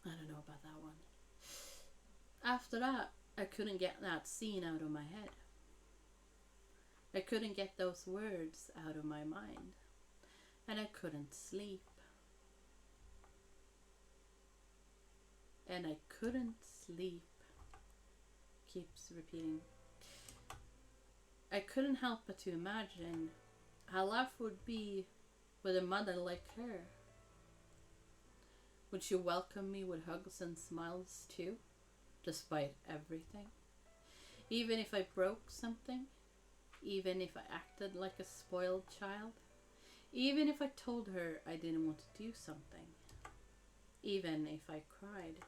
Speaker 1: I don't know about that one. After that, I couldn't get that scene out of my head. I couldn't get those words out of my mind. And I couldn't sleep. And I couldn't sleep. Keeps repeating. I couldn't help but to imagine how life would be with a mother like her. Would she welcome me with hugs and smiles too, despite everything? Even if I broke something? even if I acted like a spoiled child, even if I told her I didn't want to do something, even if I cried,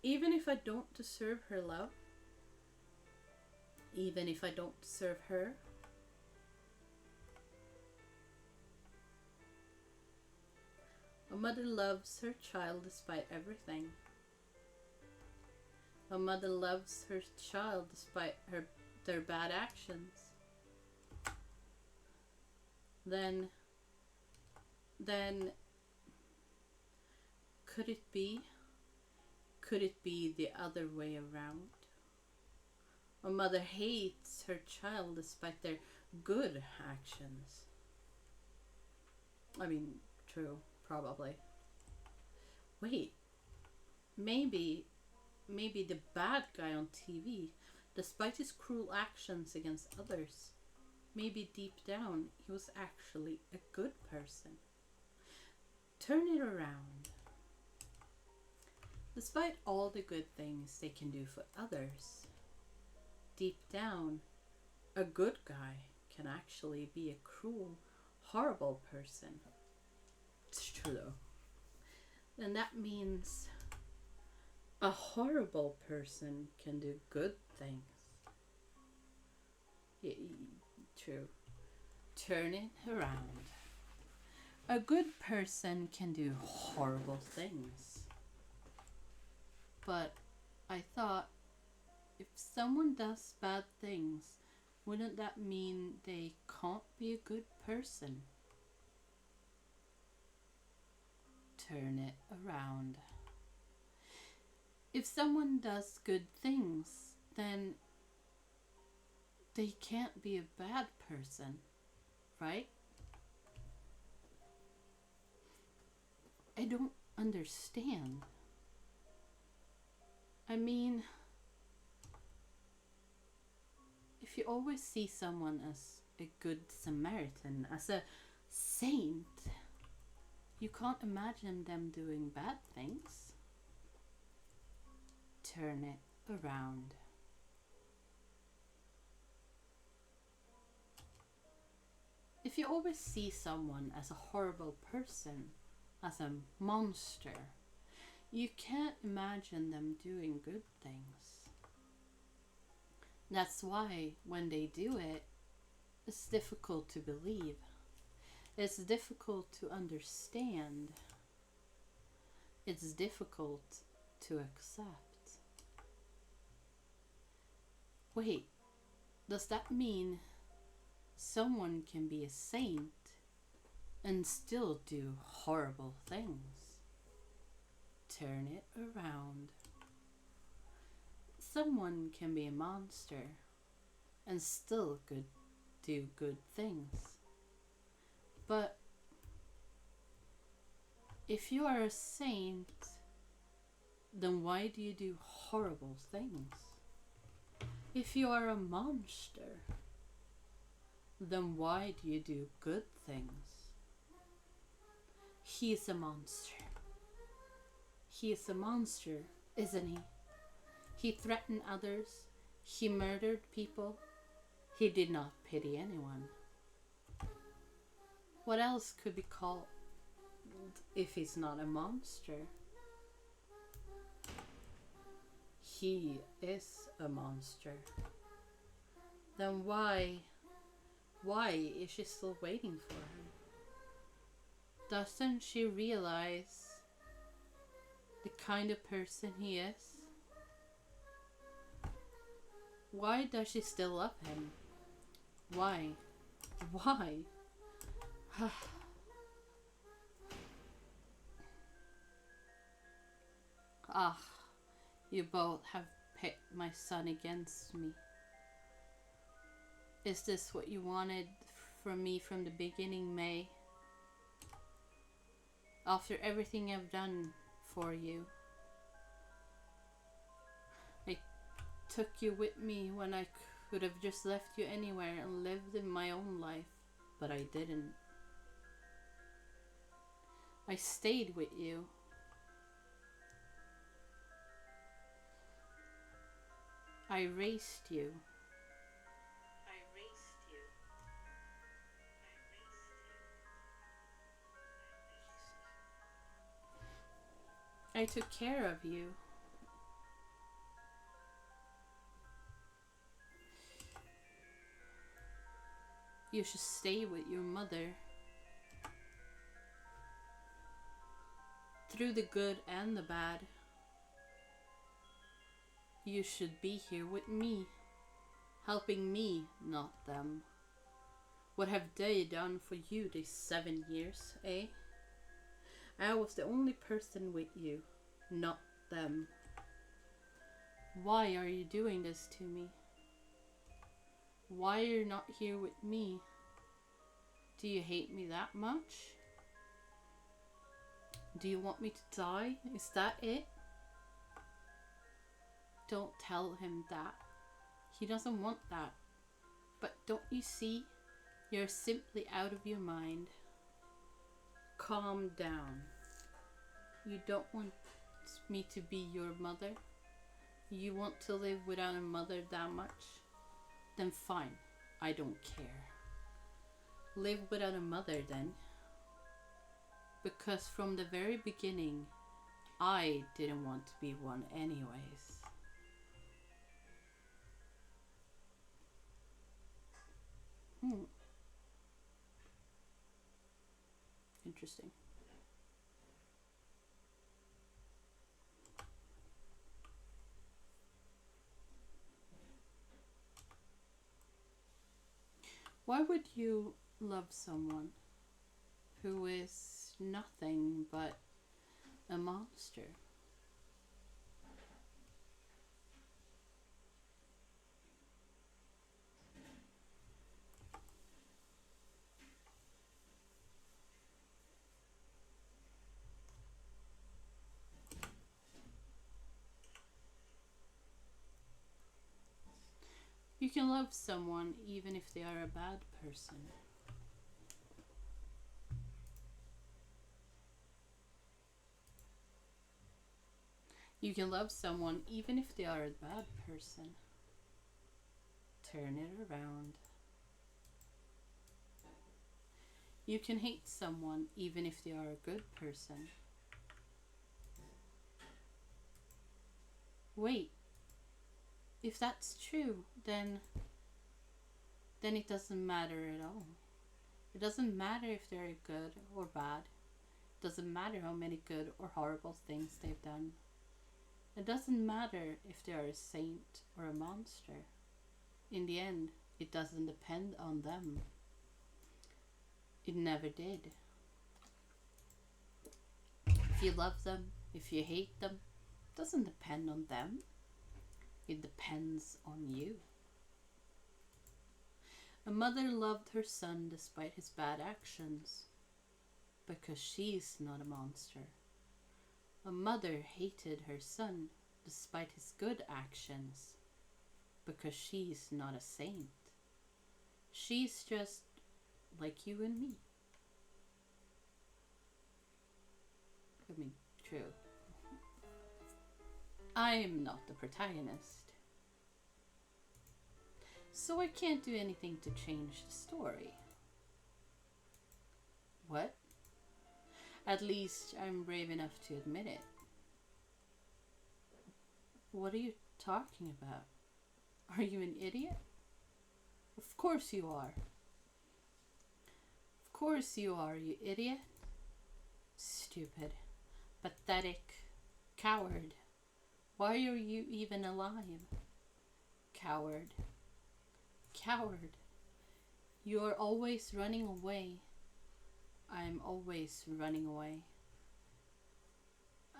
Speaker 1: even if I don't deserve her love, even if I don't deserve her. A mother loves her child despite everything. A mother loves her child despite their bad actions. Then could it be the other way around? A mother hates her child despite their good actions. I mean, true, probably. Wait, maybe the bad guy on TV, despite his cruel actions against others, maybe deep down he was actually a good person. Turn it around. Despite all the good things they can do for others, deep down, a good guy can actually be a cruel, horrible person. It's true though. And that means a horrible person can do good things. Yeah, true. Turn it around. A good person can do horrible things. But I thought, if someone does bad things, wouldn't that mean they can't be a good person? Turn it around. If someone does good things, then they can't be a bad person, right? I don't understand. I mean, if you always see someone as a good Samaritan, as a saint, you can't imagine them doing bad things. Turn it around. If you always see someone as a horrible person, as a monster, you can't imagine them doing good things. That's why when they do it, it's difficult to believe. It's difficult to understand. It's difficult to accept. Wait, does that mean someone can be a saint and still do horrible things? Turn it around. Someone can be a monster and still do good things. But if you are a saint, then why do you do horrible things? If you are a monster, then why do you do good things? He is a monster. He is a monster, isn't he? He threatened others. He murdered people. He did not pity anyone. What else could be called if he's not a monster? He is a monster. Then why is she still waiting for him? Doesn't she realize the kind of person he is? Why does she still love him? Why? Ah, you both have picked my son against me. Is this what you wanted from me from the beginning, May? After everything I've done for you, I took you with me when I could have just left you anywhere and lived in my own life, but I didn't. I stayed with you. I raised you. I took care of you. You should stay with your mother. Through the good and the bad. You should be here with me. Helping me, not them. What have they done for you these 7 years, eh? I was the only person with you, not them. Why are you doing this to me? Why are you not here with me? Do you hate me that much? Do you want me to die? Is that it? Don't tell him that. He doesn't want that. But don't you see? You're simply out of your mind. Calm down. You don't want me to be your mother? You want to live without a mother that much? Then fine, I don't care. Live without a mother then. Because from the very beginning, I didn't want to be one anyways. Interesting. Why would you love someone who is nothing but a monster? You can love someone even if they are a bad person. You can love someone even if they are a bad person. Turn it around. You can hate someone even if they are a good person. Wait. If that's true, then it doesn't matter at all. It doesn't matter if they're good or bad. It doesn't matter how many good or horrible things they've done. It doesn't matter if they are a saint or a monster. In the end, it doesn't depend on them. It never did. If you love them, if you hate them, it doesn't depend on them. It depends on you. A mother loved her son despite his bad actions, because she's not a monster. A mother hated her son despite his good actions, because she's not a saint. She's just like you and me. I mean, true. I'm not the protagonist, so I can't do anything to change the story. What? At least I'm brave enough to admit it. What are you talking about? Are you an idiot? Of course you are. Of course you are, you idiot. Stupid, pathetic, coward. Why are you even alive? Coward. Coward. You are always running away. I'm always running away.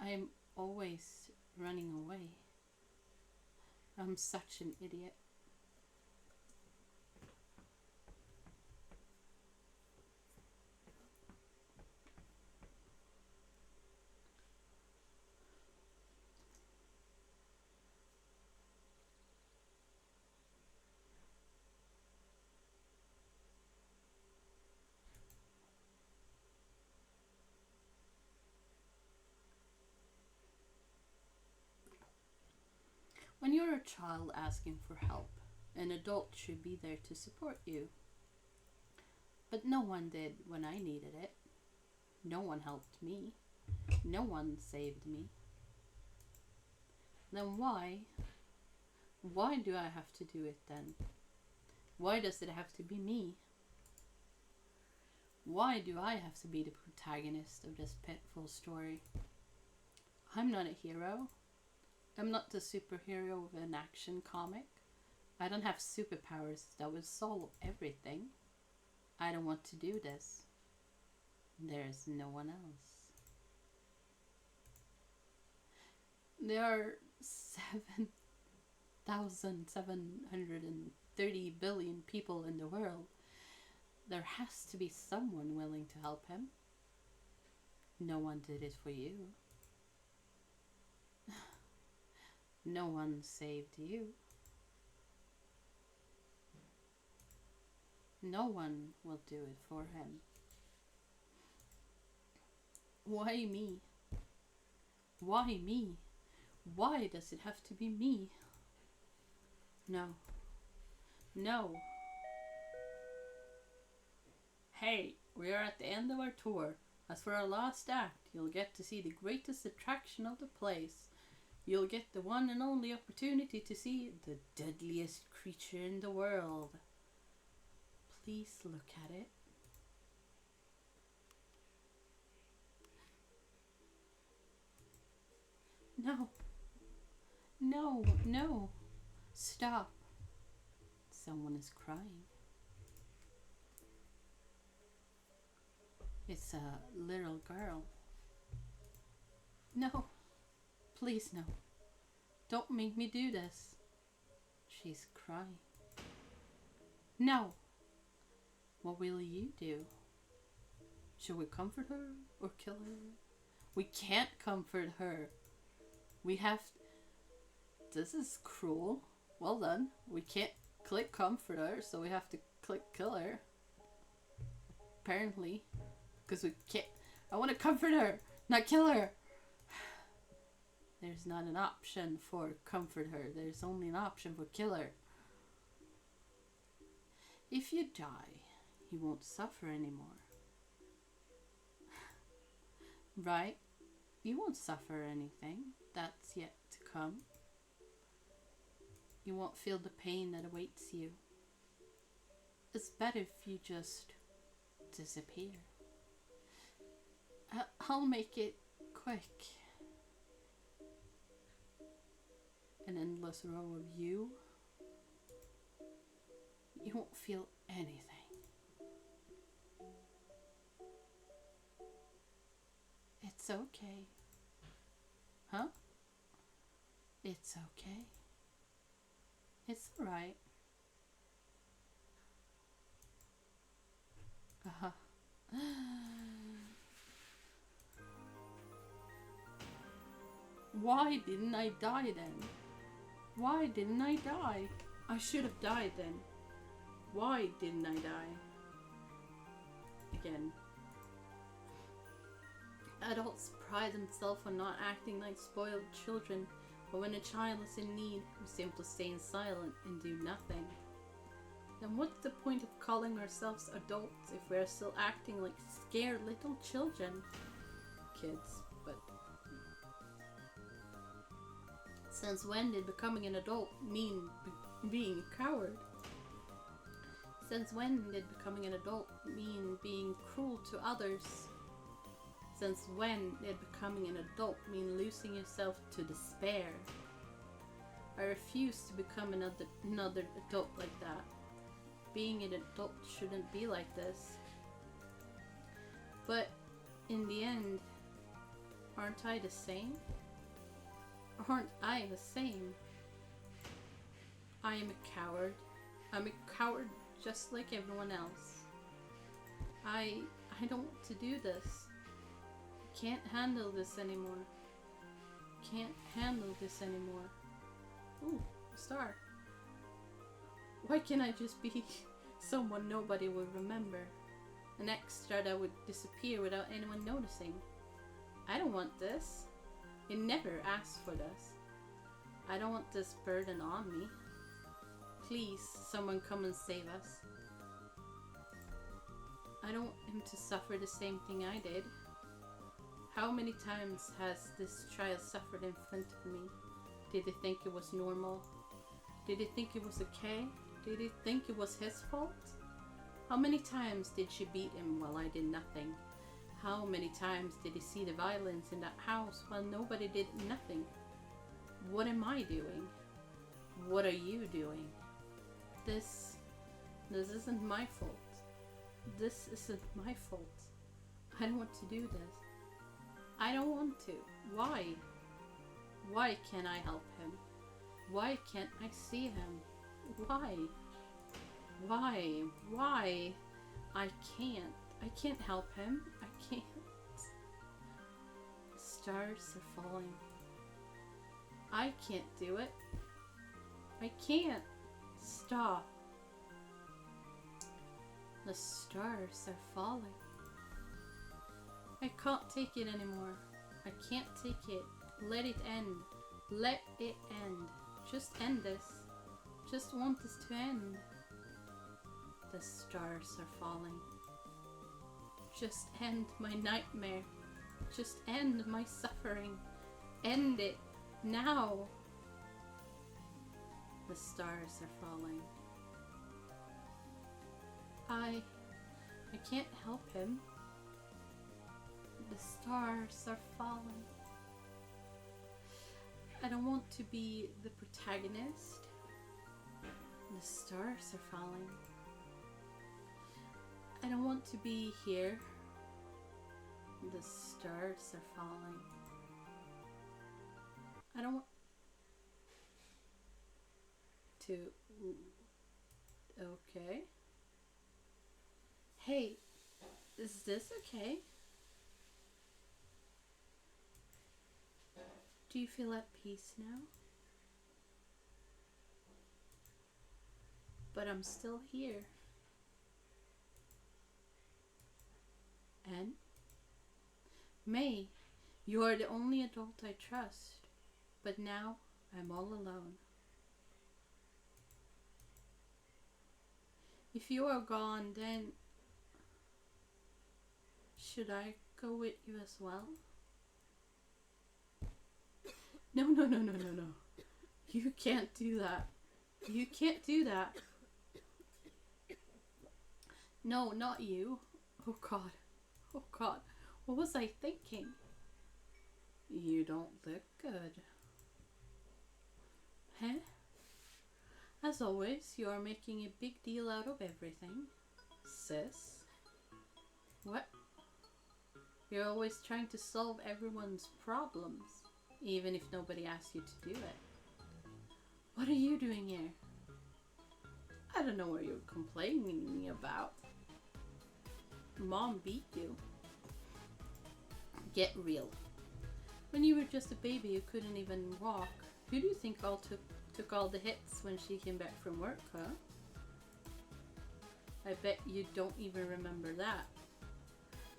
Speaker 1: I'm always running away. I'm such an idiot. When you're a child asking for help, an adult should be there to support you. But no one did when I needed it. No one helped me. No one saved me. Then why? Why do I have to do it then? Why does it have to be me? Why do I have to be the protagonist of this pitiful story? I'm not a hero. I'm not the superhero of an action comic. I don't have superpowers that will solve everything. I don't want to do this. There's no one else. There are 7,730 billion people in the world. There has to be someone willing to help him. No one did it for you. No one saved you. No one will do it for him. Why me? Why me? Why does it have to be me? No. No. Hey, we are at the end of our tour. As for our last act, you'll get to see the greatest attraction of the place. You'll get the one and only opportunity to see the deadliest creature in the world. Please look at it. No. No, no. Stop. Someone is crying. It's a little girl. No. Please, no. Don't make me do this. She's crying. No. What will you do? Should we comfort her or kill her? We can't comfort her. We have... This is cruel. Well done. We can't click comfort her, so we have to click kill her. Apparently. Because we can't... I want to comfort her, not kill her. There's not an option for comfort her. There's only an option for kill her. If you die, you won't suffer anymore. Right? You won't suffer anything. That's yet to come. You won't feel the pain that awaits you. It's better if you just disappear. I'll make it quick. An endless row of you. You won't feel anything. It's okay. Huh? It's okay. It's alright. Why didn't I die then? Why didn't I die? I should have died then. Why didn't I die? Again. Adults pride themselves on not acting like spoiled children, but when a child is in need, we simply stay silent and do nothing. Then what's the point of calling ourselves adults if we're still acting like scared little children? Kids, but... Since when did becoming an adult mean being a coward? Since when did becoming an adult mean being cruel to others? Since when did becoming an adult mean losing yourself to despair? I refuse to become another adult like that. Being an adult shouldn't be like this. But in the end, aren't I the same? Aren't I the same? I am a coward. I'm a coward just like everyone else. I don't want to do this. Can't handle this anymore. Can't handle this anymore. Ooh, a star. Why can't I just be someone nobody will remember? An extra that would disappear without anyone noticing? I don't want this. You never asked for this. I don't want this burden on me. Please, someone come and save us. I don't want him to suffer the same thing I did. How many times has this child suffered in front of me? Did he think it was normal? Did he think it was okay? Did he think it was his fault? How many times did she beat him while I did nothing? How many times did he see the violence in that house while nobody did nothing? What am I doing? What are you doing? This isn't my fault. This isn't my fault. I don't want to do this. I don't want to. Why? Why can't I help him? Why can't I see him? Why? Why? I can't help him. I can't. Stars are falling. I can't do it. I can't. Stop. The stars are falling. I can't take it anymore. I can't take it. Let it end. Let it end. Just end this. Just want this to end. The stars are falling. Just end my nightmare. Just end my suffering. End it now. The stars are falling. I can't help him. The stars are falling. I don't want to be the protagonist. The stars are falling. I don't want to be here. The stars are falling. I don't want to... Okay. Hey, is this okay? Do you feel at peace now? But I'm still here. And? May, you are the only adult I trust. But now I'm all alone. If you are gone, then should I go with you as well? No. You can't do that. You can't do that. No, not you. Oh God. Oh God. What was I thinking? You don't look good. Huh? As always, you are making a big deal out of everything, sis. What? You're always trying to solve everyone's problems, even if nobody asks you to do it. What are you doing here? I don't know what you're complaining about. Mom beat you. Get real. When you were just a baby, you couldn't even walk. Who do you think took all the hits when she came back from work, huh? I bet you don't even remember that.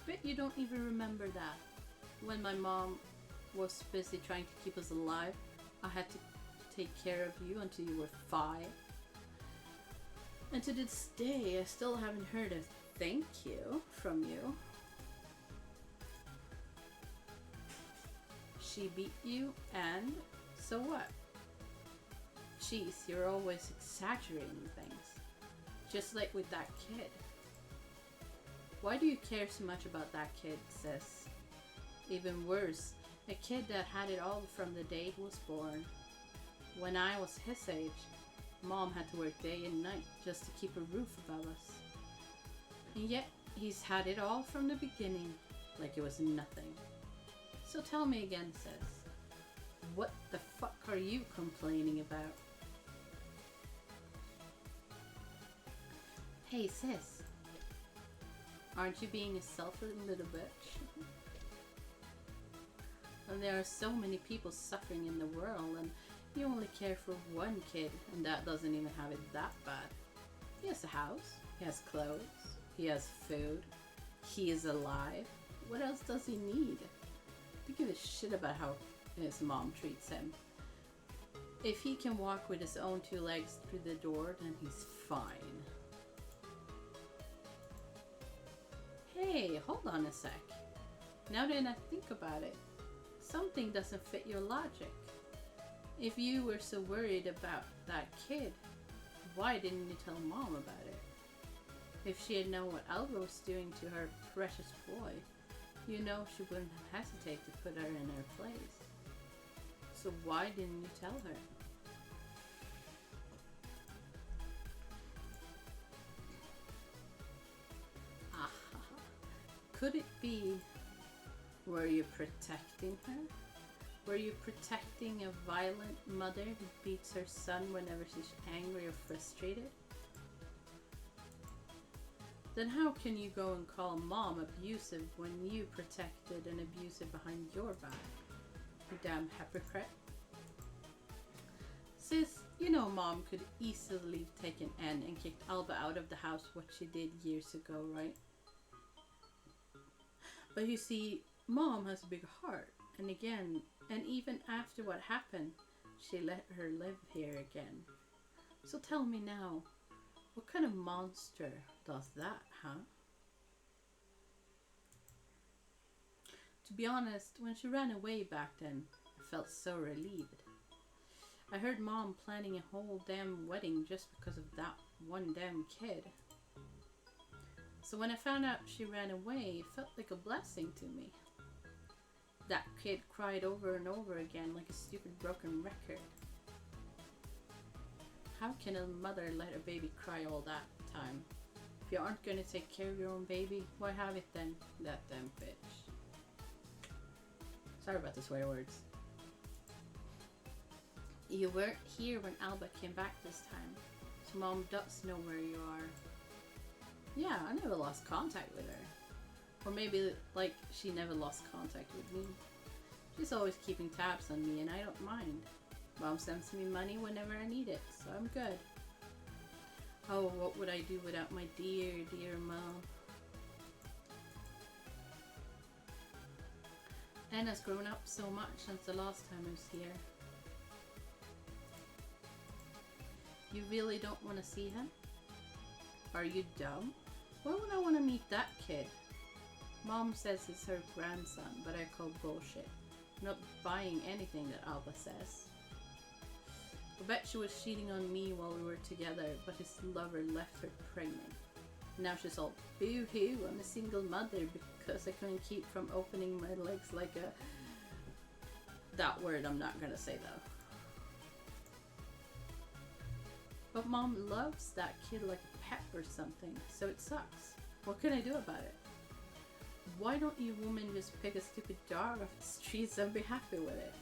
Speaker 1: Bet you don't even remember that. When my mom was busy trying to keep us alive, I had to take care of you until you were 5. And to this day, I still haven't heard a thank you from you. She beat you, and so what? Jeez, you're always exaggerating things. Just like with that kid. Why do you care so much about that kid, sis? Even worse, a kid that had it all from the day he was born. When I was his age, Mom had to work day and night just to keep a roof above us. And yet, he's had it all from the beginning, like it was nothing. So tell me again, sis, what the fuck are you complaining about? Hey, sis, aren't you being a selfish little bitch? And there are so many people suffering in the world, and you only care for one kid, and that doesn't even have it that bad. He has a house, he has clothes, he has food, he is alive. What else does he need? To give a shit about how his mom treats him. If he can walk with his own 2 legs through the door, then he's fine. Hey, hold on a sec. Now that I think about it, something doesn't fit your logic. If you were so worried about that kid, why didn't you tell Mom about it? If she had known what Alba was doing to her precious boy, you know she wouldn't have hesitated to put her in her place. So why didn't you tell her? Could it be, were you protecting her? Were you protecting a violent mother who beats her son whenever she's angry or frustrated? Then how can you go and call Mom abusive when you protected an abuser behind your back? You damn hypocrite. Sis, you know Mom could easily have taken N and kicked Alba out of the house, what she did years ago, right? But you see, Mom has a big heart, and even after what happened, she let her live here again. So tell me now, what kind of monster does that, huh? To be honest, when she ran away back then, I felt so relieved. I heard Mom planning a whole damn wedding just because of that one damn kid. So when I found out she ran away, it felt like a blessing to me. That kid cried over and over again like a stupid broken record. How can a mother let a baby cry all that time? If you aren't going to take care of your own baby, why have it then? That damn bitch. Sorry about the swear words. You weren't here when Alba came back this time, so Mom does know where you are. Yeah, I never lost contact with her. Or maybe, like, she never lost contact with me. She's always keeping tabs on me, and I don't mind. Mom sends me money whenever I need it, so I'm good. Oh, what would I do without my dear, dear Mom? Anna's grown up so much since the last time I was here. You really don't want to see him? Are you dumb? Why would I want to meet that kid? Mom says it's her grandson, but I call bullshit. I'm not buying anything that Alba says. I bet she was cheating on me while we were together, but his lover left her pregnant. Now she's all, boo-hoo, I'm a single mother because I couldn't keep from opening my legs like a... That word I'm not gonna say though. But Mom loves that kid like a pet or something, so it sucks. What can I do about it? Why don't you women just pick a stupid dog off the streets and be happy with it?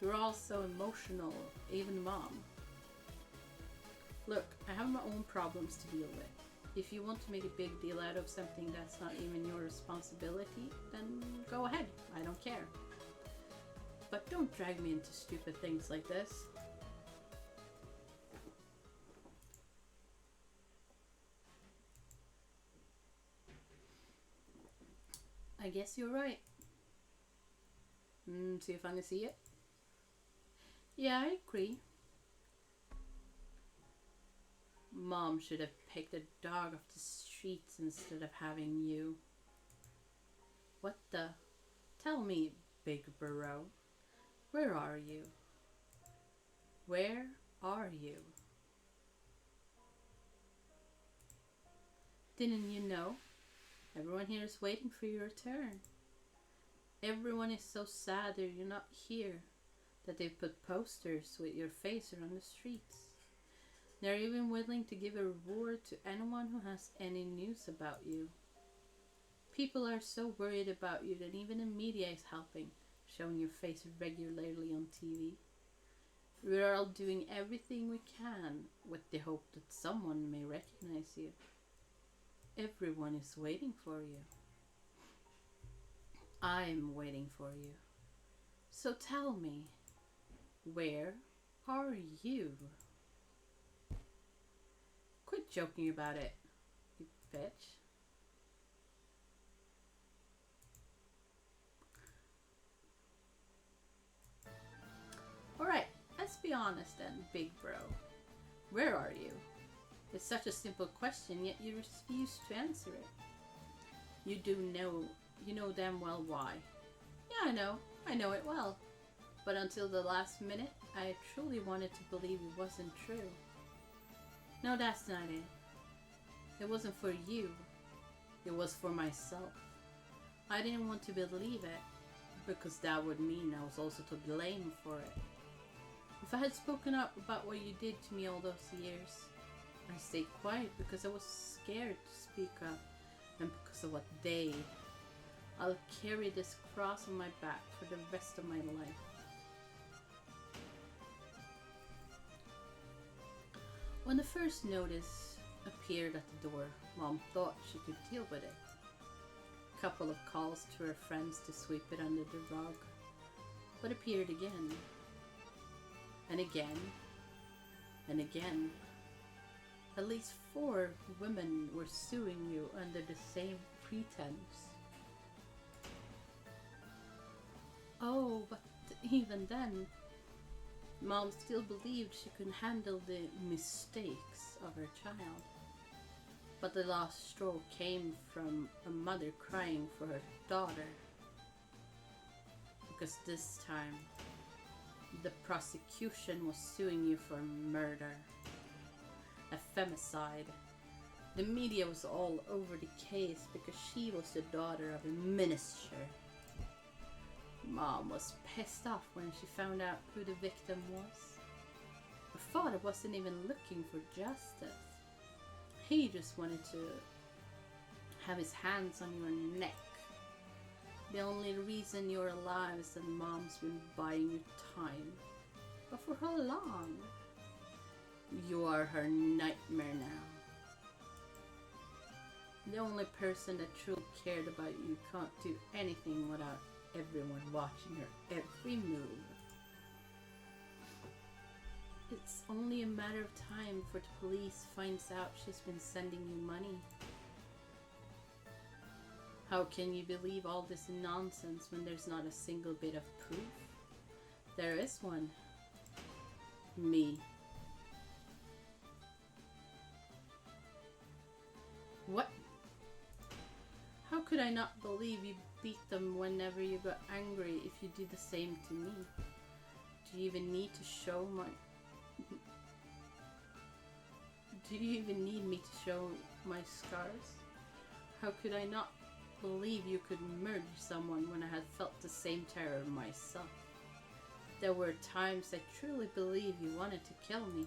Speaker 1: You're all so emotional, even Mom. Look, I have my own problems to deal with. If you want to make a big deal out of something that's not even your responsibility, then go ahead, I don't care. But don't drag me into stupid things like this. I guess you're right. See if I can see it. Yeah, I agree. Mom should have picked a dog off the streets instead of having you. What the? Tell me, big bro. Where are you? Where are you? Didn't you know? Everyone here is waiting for your return. Everyone is so sad that you're not here that they've put posters with your face around the streets. They're even willing to give a reward to anyone who has any news about you. People are so worried about you that even the media is helping, showing your face regularly on TV. We're all doing everything we can with the hope that someone may recognize you. Everyone is waiting for you. I'm waiting for you. So tell me, where are you? Quit joking about it, you bitch. Alright, let's be honest then, big bro. Where are you? It's such a simple question, yet you refuse to answer it. You know damn well why. Yeah, I know it well. But until the last minute, I truly wanted to believe it wasn't true. No, that's not it. It wasn't for you. It was for myself. I didn't want to believe it, because that would mean I was also to blame for it. If I had spoken up about what you did to me all those years, I stayed quiet because I was scared to speak up, and because of what I'll carry this cross on my back for the rest of my life. When the first notice appeared at the door, Mom thought she could deal with it. A couple of calls to her friends to sweep it under the rug, but appeared again. And again. And again. At least 4 women were suing you under the same pretense. Oh, but even then, Mom still believed she could handle the mistakes of her child. But the last straw came from a mother crying for her daughter. Because this time, the prosecution was suing you for murder. A femicide. The media was all over the case because she was the daughter of a minister. Mom was pissed off when she found out who the victim was. Her father wasn't even looking for justice. He just wanted to have his hands on your neck. The only reason you're alive is that Mom's been buying you time. But for how long? You are her nightmare now. The only person that truly cared about you can't do anything without everyone watching her every move. It's only a matter of time before the police finds out she's been sending you money. How can you believe all this nonsense when there's not a single bit of proof? There is one. Me. What? How could I not believe you beat them whenever you got angry if you did the same to me? Do you even need to show my... Do you even need me to show my scars? How could I not believe you could murder someone when I had felt the same terror myself? There were times I truly believed you wanted to kill me.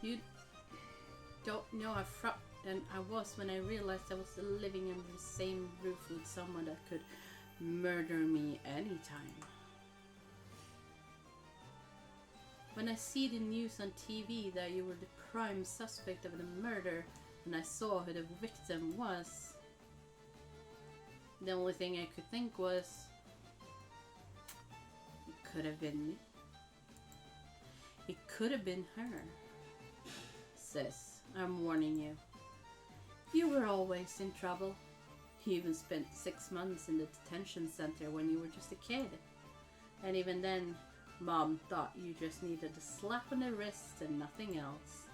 Speaker 1: You don't know how frightened I was when I realized I was living under the same roof with someone that could murder me anytime. When I see the news on TV that you were the prime suspect of the murder and I saw who the victim was, the only thing I could think was, it could have been me. It could have been her. Sis, I'm warning you. You were always in trouble. You even spent 6 months in the detention center when you were just a kid. And even then, Mom thought you just needed a slap on the wrist and nothing else.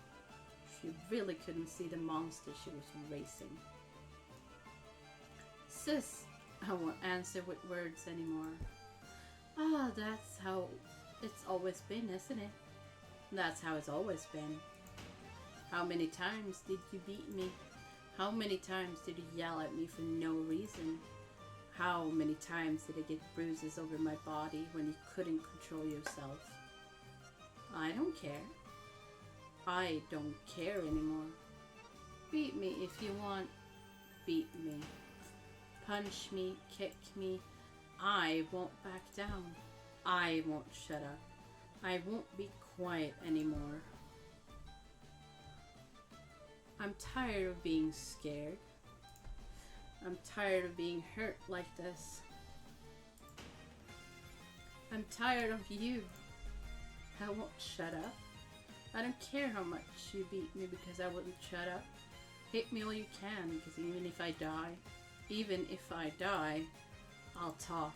Speaker 1: She really couldn't see the monster she was raising. Sis, I won't answer with words anymore. Ah, that's how it's always been, isn't it? That's how it's always been. How many times did you beat me? How many times did you yell at me for no reason? How many times did I get bruises over my body when you couldn't control yourself? I don't care. I don't care anymore. Beat me if you want. Beat me. Punch me, kick me. I won't back down. I won't shut up. I won't be quiet anymore. I'm tired of being scared. I'm tired of being hurt like this. I'm tired of you. I won't shut up. I don't care how much you beat me because I wouldn't shut up. Hit me all you can, because even if I die, I'll talk.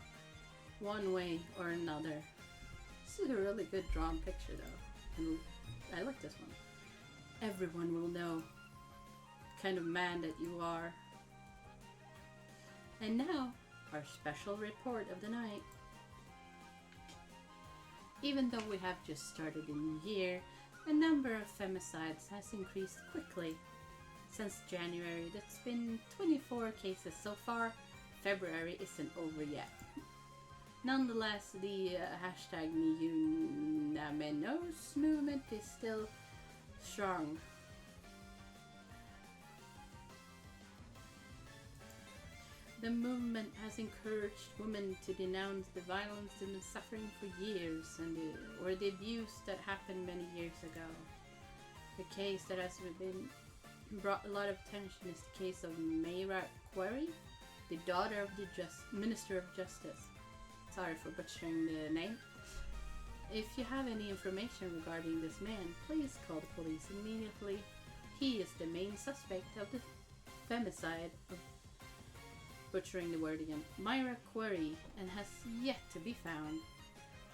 Speaker 1: one way or another. This is a really good drawn picture though, and I like this one. Everyone will know the kind of man that you are. And now, our special report of the night. Even though we have just started a new year, the number of femicides has increased quickly. Since January, that's been 24 cases so far. February isn't over yet. Nonetheless, the hashtag #MeUnamenos movement is still strong. The movement has encouraged women to denounce the violence they've been suffering for years or the abuse that happened many years ago. The case that has been brought a lot of attention is the case of Mayra Quarry, the daughter of the Minister of Justice. Sorry for butchering the name. If you have any information regarding this man, please call the police immediately. He is the main suspect of the femicide of butchering the word again, Mayra Quarry, and has yet to be found.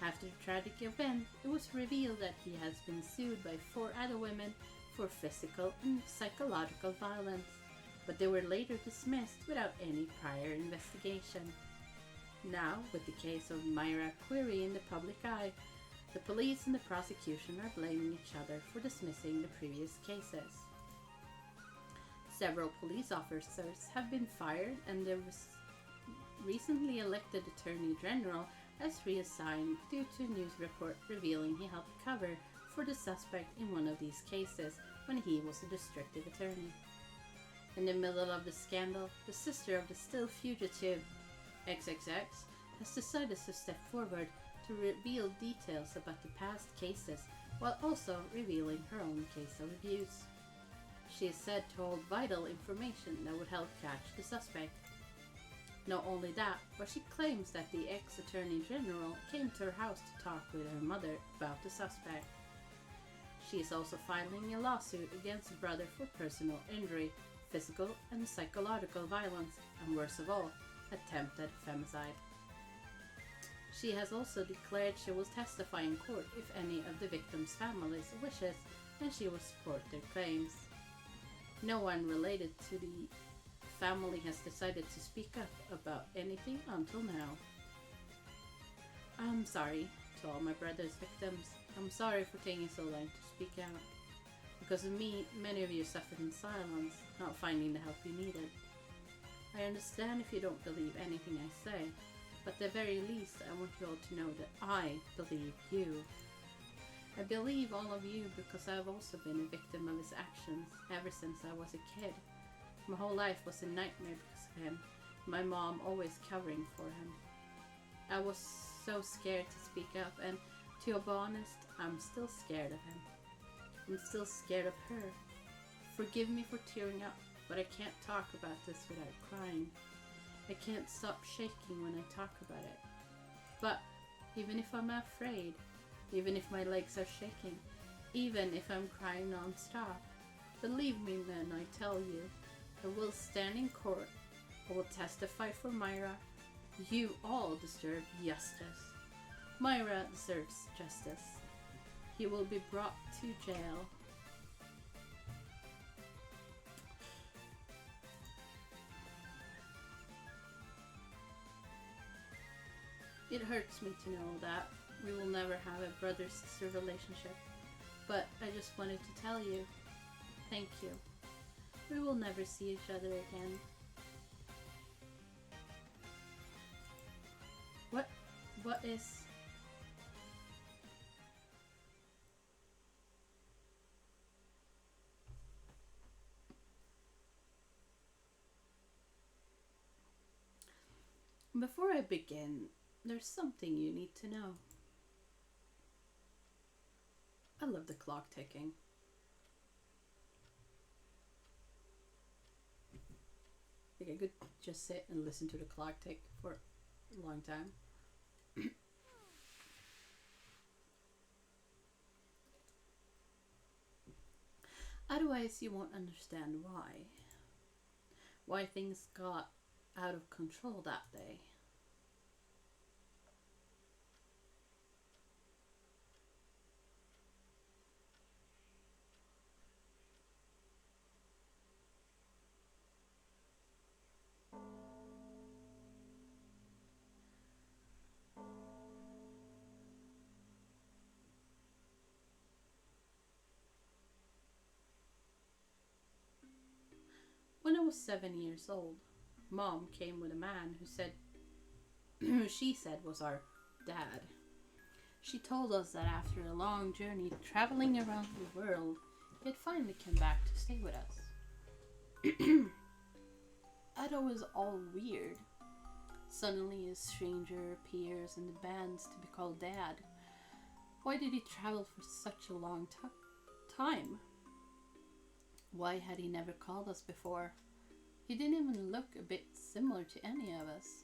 Speaker 1: After the tragic event, it was revealed that he has been sued by 4 other women for physical and psychological violence, but they were later dismissed without any prior investigation. Now, with the case of Mayra Quarry in the public eye, the police and the prosecution are blaming each other for dismissing the previous cases. Several police officers have been fired, and the recently elected Attorney General has reassigned due to a news report revealing he helped cover for the suspect in one of these cases when he was a district attorney. In the middle of the scandal, the sister of the still fugitive XXX has decided to step forward to reveal details about the past cases while also revealing her own case of abuse. She is said to hold vital information that would help catch the suspect. Not only that, but she claims that the ex-Attorney General came to her house to talk with her mother about the suspect. She is also filing a lawsuit against her brother for personal injury, physical and psychological violence, and worst of all, attempted femicide. She has also declared she will testify in court if any of the victims' families wishes, and she will support their claims. No one related to the family has decided to speak up about anything until now. I'm sorry to all my brother's victims. I'm sorry for taking so long to speak out. Because of me, many of you suffered in silence, not finding the help you needed. I understand if you don't believe anything I say, but at the very least I want you all to know that I believe you. I believe all of you because I've also been a victim of his actions ever since I was a kid. My whole life was a nightmare because of him, my mom always covering for him. I was so scared to speak up, and to be honest, I'm still scared of him. I'm still scared of her. Forgive me for tearing up, but I can't talk about this without crying. I can't stop shaking when I talk about it. But even if I'm afraid, even if my legs are shaking, even if I'm crying non-stop, believe me when I tell you, I will stand in court. I will testify for Mayra. You all deserve justice. Mayra deserves justice. He will be brought to jail. It hurts me to know that we will never have a brother-sister relationship, but I just wanted to tell you, thank you. We will never see each other again. What is... Before I begin, there's something you need to know. I love the clock ticking. I think I could just sit and listen to the clock tick for a long time. Otherwise, you won't understand why things got out of control that day. I was 7 years old, Mom came with a man who she said was our dad. She told us that after a long journey traveling around the world, he had finally come back to stay with us. I thought it was all weird. Suddenly a stranger appears in the bands to be called Dad. Why did he travel for such a long time? Why had he never called us before? He didn't even look a bit similar to any of us.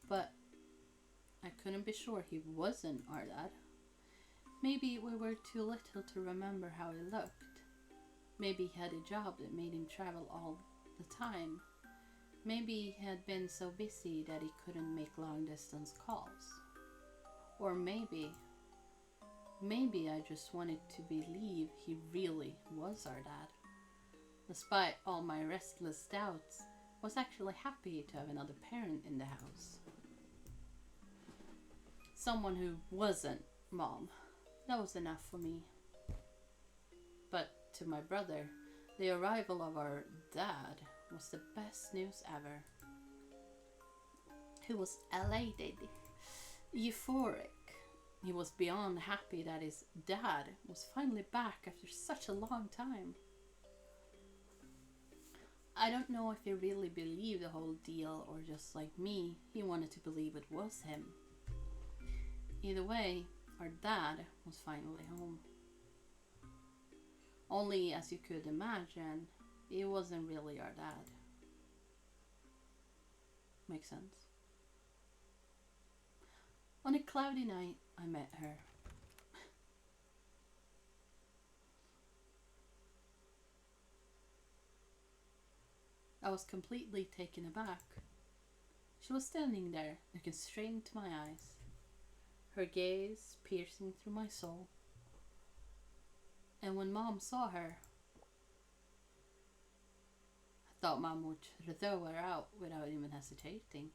Speaker 1: But I couldn't be sure he wasn't our dad. Maybe we were too little to remember how he looked. Maybe he had a job that made him travel all the time. Maybe he had been so busy that he couldn't make long distance calls. Or maybe I just wanted to believe he really was our dad. Despite all my restless doubts, I was actually happy to have another parent in the house. Someone who wasn't Mom. That was enough for me. But to my brother, the arrival of our dad was the best news ever. He was elated, euphoric. He was beyond happy that his dad was finally back after such a long time. I don't know if he really believed the whole deal or just like me, he wanted to believe it was him. Either way, our dad was finally home. Only, as you could imagine, he wasn't really our dad. Makes sense? On a cloudy night, I met her. I was completely taken aback. She was standing there, looking straight into my eyes, her gaze piercing through my soul. And when Mom saw her, I thought Mom would throw her out without even hesitating.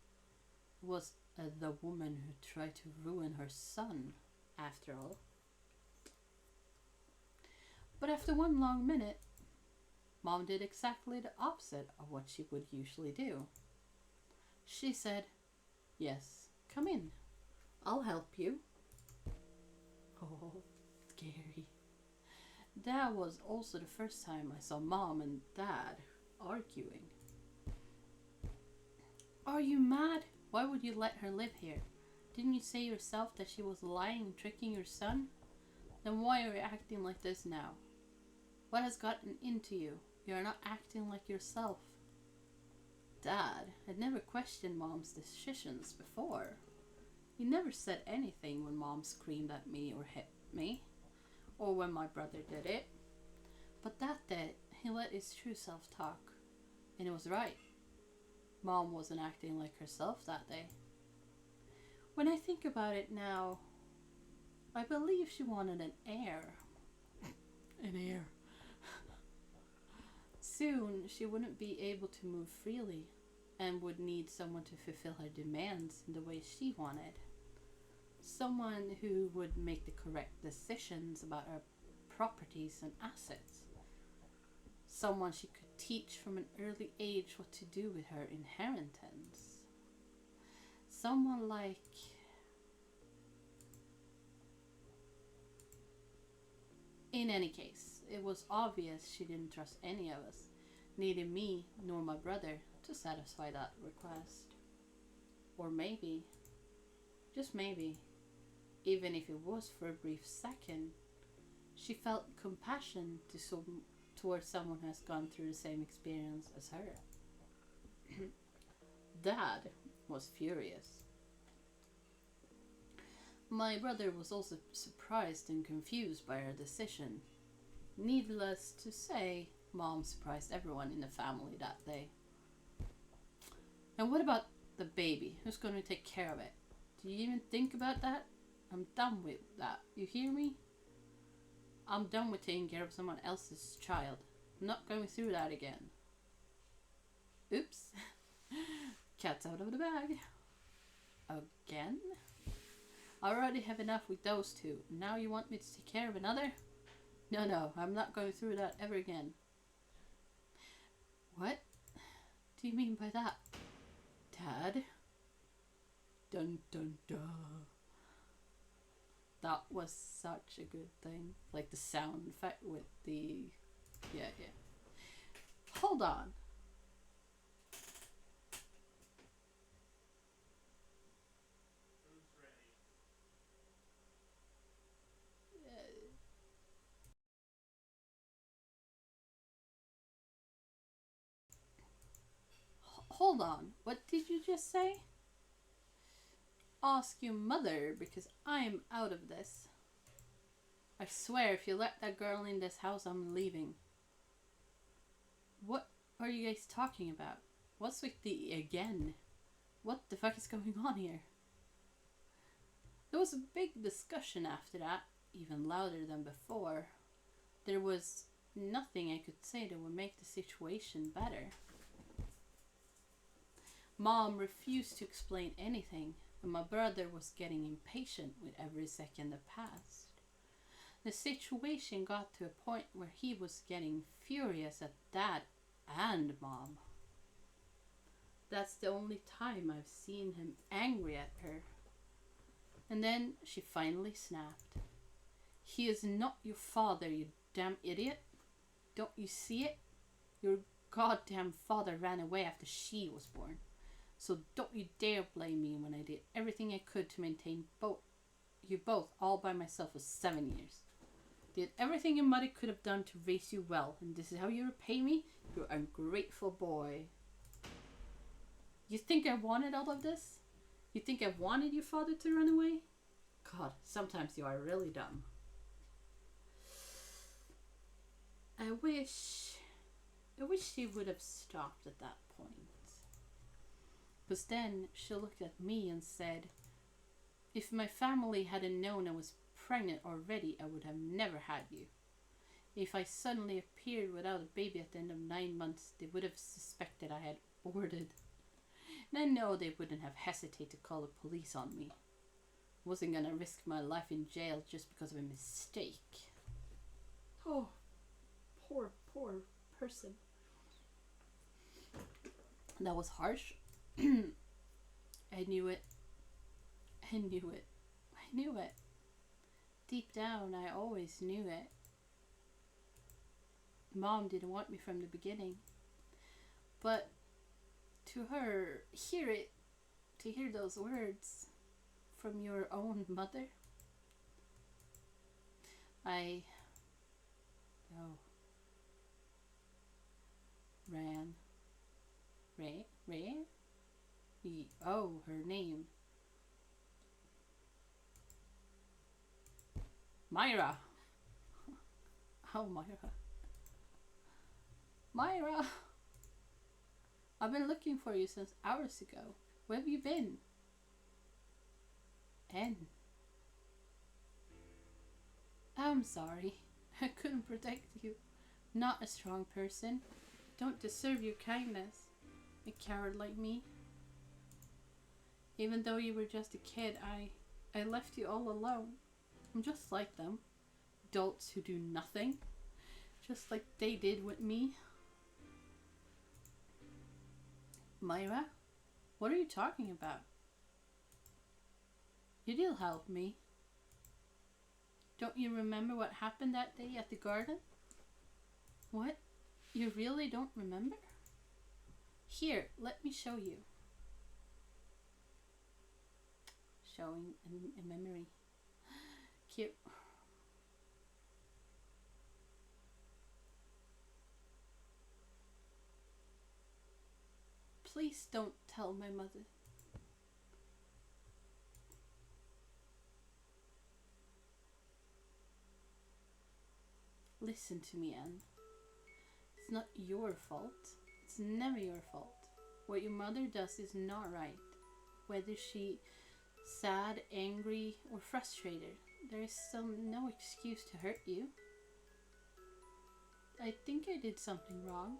Speaker 1: It was the woman who tried to ruin her son, after all. But after one long minute, Mom did exactly the opposite of what she would usually do. She said, "Yes, come in. I'll help you." Oh, scary. That was also the first time I saw Mom and Dad arguing. "Are you mad? Why would you let her live here? Didn't you say yourself that she was lying and tricking your son? Then why are you acting like this now? What has gotten into you? You are not acting like yourself." Dad had never questioned Mom's decisions before. He never said anything when Mom screamed at me or hit me, or when my brother did it. But that day, he let his true self talk, and it was right. Mom wasn't acting like herself that day. When I think about it now, I believe she wanted an heir. An heir. Soon, she wouldn't be able to move freely and would need someone to fulfill her demands in the way she wanted. Someone who would make the correct decisions about her properties and assets. Someone she could teach from an early age what to do with her inheritance. Someone like... In any case, it was obvious she didn't trust any of us, neither me nor my brother, to satisfy that request. Or maybe, just maybe, even if it was for a brief second, she felt compassion towards someone who has gone through the same experience as her. Dad was furious. My brother was also surprised and confused by her decision. Needless to say, Mom surprised everyone in the family that day. "And what about the baby? Who's going to take care of it? Do you even think about that? I'm done with that. You hear me? I'm done with taking care of someone else's child. I'm not going through that again." Oops. Cat's out of the bag. Again? I already have enough with those two. Now you want me to take care of another? No, I'm not going through that ever again. What? do you mean by that, Dad? Dun dun dun. That was such a good thing. Like the sound effect with the... Yeah. Hold on.
Speaker 2: Who's ready?
Speaker 1: Hold on. What did you just say? Ask your mother, because I'm out of this. I swear, if you let that girl in this house, I'm leaving. What are you guys talking about? What's with the again? What the fuck is going on here? There was a big discussion after that, even louder than before. There was nothing I could say that would make the situation better. Mom refused to explain anything, and my brother was getting impatient with every second that passed. The situation got to a point where he was getting furious at Dad and Mom. That's the only time I've seen him angry at her. And then she finally snapped. He is not your father, you damn idiot. Don't you see it? Your goddamn father ran away after she was born. So don't you dare blame me when I did everything I could to maintain you both all by myself for 7 years. Did everything your mother could have done to raise you well, and this is how you repay me? You ungrateful boy. You think I wanted all of this? You think I wanted your father to run away? God, sometimes you are really dumb. I wish she would have stopped at that point. Because then she looked at me and said, if my family hadn't known I was pregnant already, I would have never had you. If I suddenly appeared without a baby at the end of 9 months, they would have suspected I had aborted. And I know they wouldn't have hesitated to call the police on me. I wasn't gonna risk my life in jail just because of a mistake. Oh, poor person. That was harsh. I knew it. Deep down, I always knew it. Mom didn't want me from the beginning. But to hear those words from your own mother, I ran. Ray? Oh, her name. Myra. Oh, Myra. I've been looking for you since hours ago. Where have you been? N. I'm sorry. I couldn't protect you. Not a strong person. Don't deserve your kindness. A coward like me. Even though you were just a kid, I left you all alone. I'm just like them. Adults who do nothing. Just like they did with me. Myra? What are you talking about? You did help me. Don't you remember what happened that day at the garden? What? You really don't remember? Here, let me show you. Showing a memory. Cute. Please don't tell my mother. Listen to me, Anne. It's not your fault. It's never your fault. What your mother does is not right. Whether she's sad, angry, or frustrated, there is no excuse to hurt you. I think I did something wrong.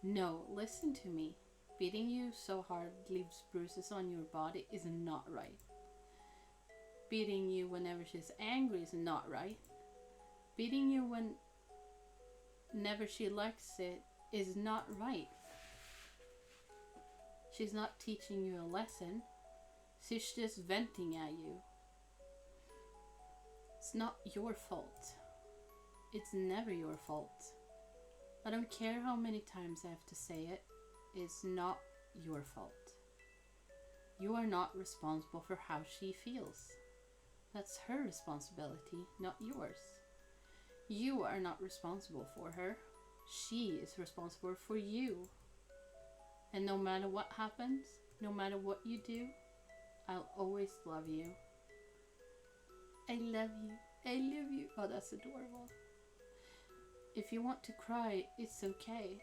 Speaker 1: No, listen to me. Beating you so hard leaves bruises on your body is not right. Beating you whenever she's angry is not right. Beating you whenever she likes it is not right. She's not teaching you a lesson. She's just venting at you. It's not your fault. It's never your fault. I don't care how many times I have to say it. It's not your fault. You are not responsible for how she feels. That's her responsibility, not yours. You are not responsible for her. She is responsible for you. And no matter what happens, no matter what you do, I'll always love you. I love you. I love you. Oh, that's adorable. If you want to cry, it's okay.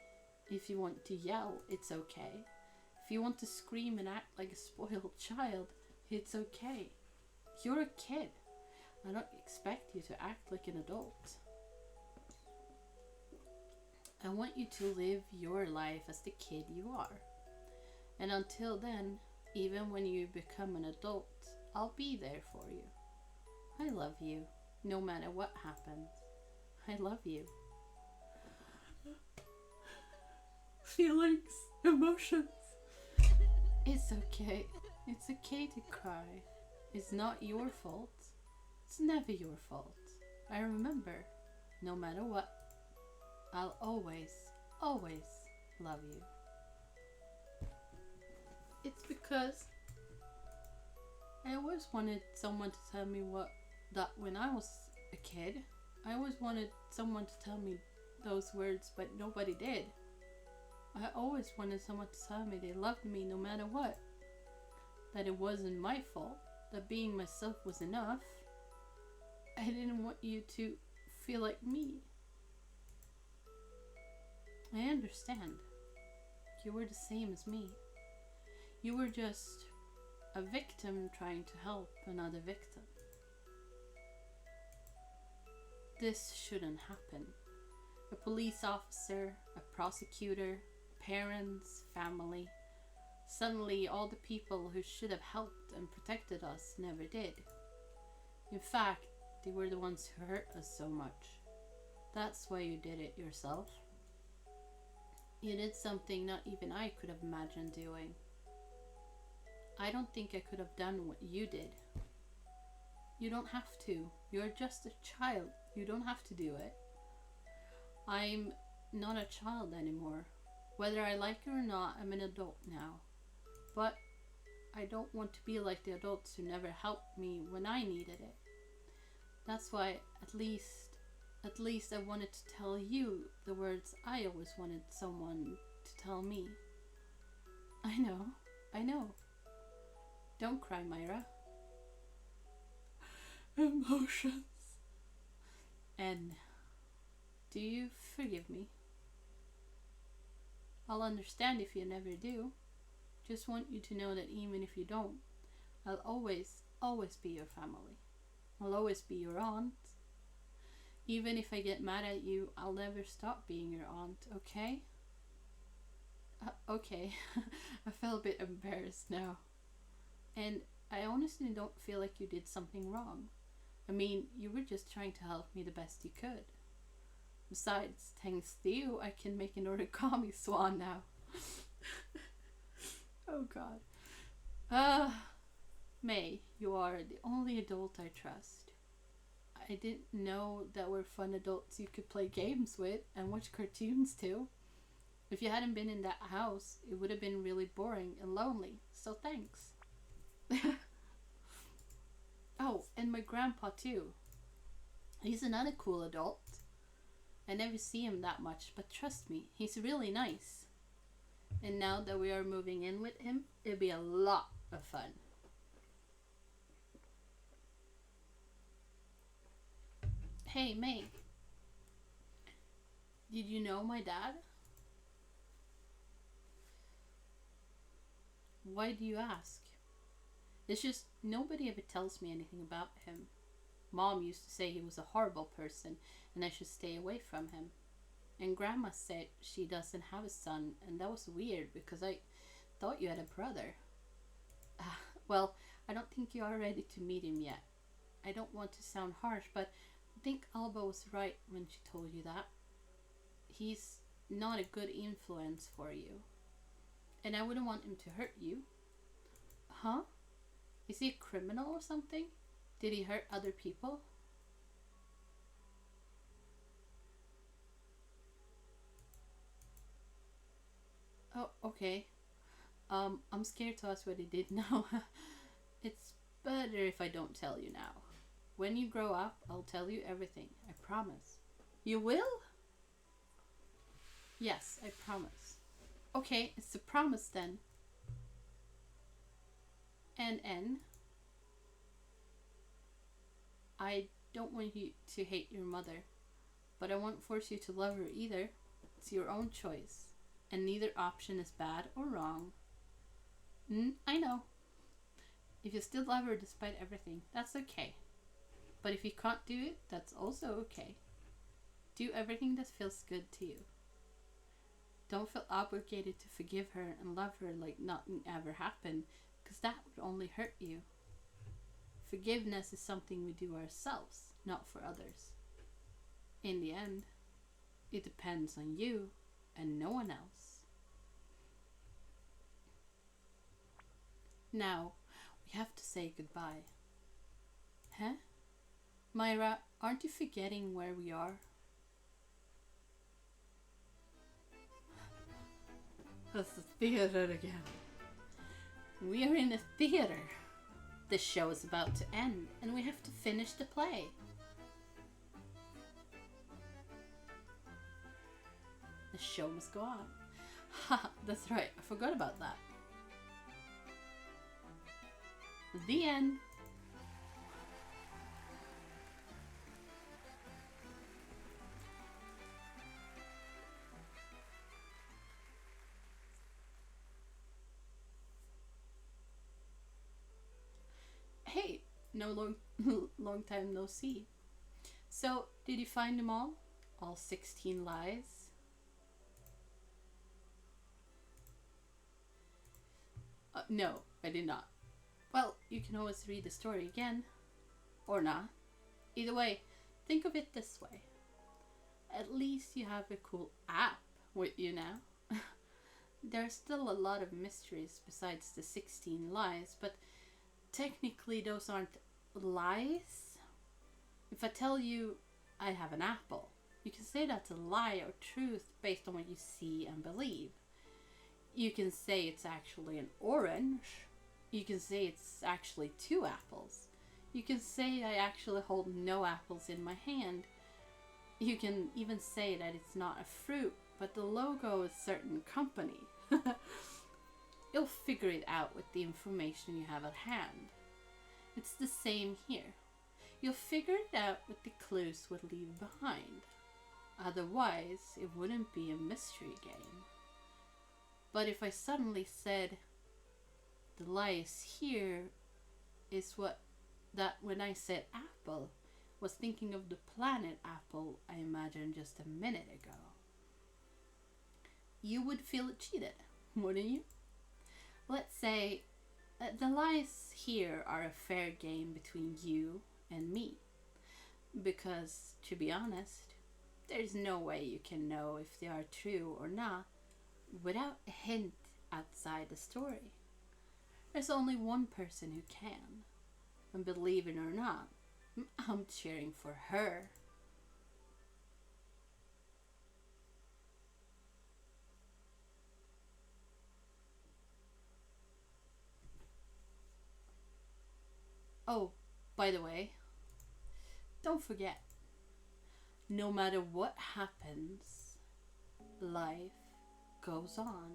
Speaker 1: If you want to yell, it's okay. If you want to scream and act like a spoiled child, it's okay. You're a kid. I don't expect you to act like an adult. I want you to live your life as the kid you are. And until then, even when you become an adult, I'll be there for you. I love you, no matter what happens. I love you. Feelings, emotions. It's okay. It's okay to cry. It's not your fault. It's never your fault. I remember, no matter what, I'll always, always love you. It's because I always wanted someone to tell me that when I was a kid, I always wanted someone to tell me those words, but nobody did. I always wanted someone to tell me they loved me no matter what. That it wasn't my fault. That being myself was enough. I didn't want you to feel like me. I understand. You were the same as me. You were just a victim trying to help another victim. This shouldn't happen. A police officer, a prosecutor, parents, family. Suddenly all the people who should have helped and protected us never did. In fact, they were the ones who hurt us so much. That's why you did it yourself. You did something not even I could have imagined doing. I don't think I could have done what you did. You don't have to. You're just a child. You don't have to do it. I'm not a child anymore. Whether I like it or not, I'm an adult now. But I don't want to be like the adults who never helped me when I needed it. That's why at least I wanted to tell you the words I always wanted someone to tell me. I know. Don't cry, Myra. Emotions. And do you forgive me? I'll understand if you never do. Just want you to know that even if you don't, I'll always, always be your family. I'll always be your aunt. Even if I get mad at you, I'll never stop being your aunt, okay? Okay. I feel a bit embarrassed now. And I honestly don't feel like you did something wrong. I mean, you were just trying to help me the best you could. Besides, thanks to you, I can make an origami swan now. Oh God. May, you are the only adult I trust. I didn't know that we're fun adults you could play games with and watch cartoons too. If you hadn't been in that house, it would have been really boring and lonely, so thanks. Oh, and my grandpa too. He's another cool adult. I never see him that much, but trust me, he's really nice. And now that we are moving in with him, it'll be a lot of fun. Hey, May. Did you know my dad? Why do you ask? It's just nobody ever tells me anything about him. Mom used to say he was a horrible person and I should stay away from him. And Grandma said she doesn't have a son, and that was weird because I thought you had a brother. Well, I don't think you are ready to meet him yet. I don't want to sound harsh, but I think Alba was right when she told you that. He's not a good influence for you. And I wouldn't want him to hurt you. Huh? Is he a criminal or something? Did he hurt other people? Oh, okay. I'm scared to ask what he did now. It's better if I don't tell you now. When you grow up, I'll tell you everything. I promise. You will? Yes, I promise. Okay, it's a promise then. And I don't want you to hate your mother, but I won't force you to love her either. It's your own choice, and neither option is bad or wrong. I know. If you still love her despite everything, that's okay. But if you can't do it, that's also okay. Do everything that feels good to you. Don't feel obligated to forgive her and love her like nothing ever happened, because that would only hurt you. Forgiveness is something we do ourselves, not for others. In the end, it depends on you and no one else. Now, we have to say goodbye. Huh? Myra, aren't you forgetting where we are? That's the theater again. We are in a theater. The show is about to end, and we have to finish the play. The show must go on. Ha, that's right, I forgot about that. The end. Hey, long time no see. So, did you find them all? All 16 lies? No, I did not. Well, you can always read the story again. Or not. Either way, think of it this way. At least you have a cool app with you now. There's still a lot of mysteries besides the 16 lies, but technically those aren't lies. If I tell you I have an apple, you can say that's a lie or truth based on what you see and believe. You can say it's actually an orange. You can say it's actually 2 apples. You can say I actually hold no apples in my hand. You can even say that it's not a fruit, but the logo is a certain company. You'll figure it out with the information you have at hand. It's the same here. You'll figure it out with the clues we'll leave behind. Otherwise, it wouldn't be a mystery game. But if I suddenly said, the lie is here, is what that when I said apple, was thinking of the planet Apple I imagined just a minute ago. You would feel cheated, wouldn't you? Let's say the lies here are a fair game between you and me. Because, to be honest, there's no way you can know if they are true or not without a hint outside the story. There's only one person who can. And believe it or not, I'm cheering for her. Oh, by the way, don't forget, no matter what happens, life goes on.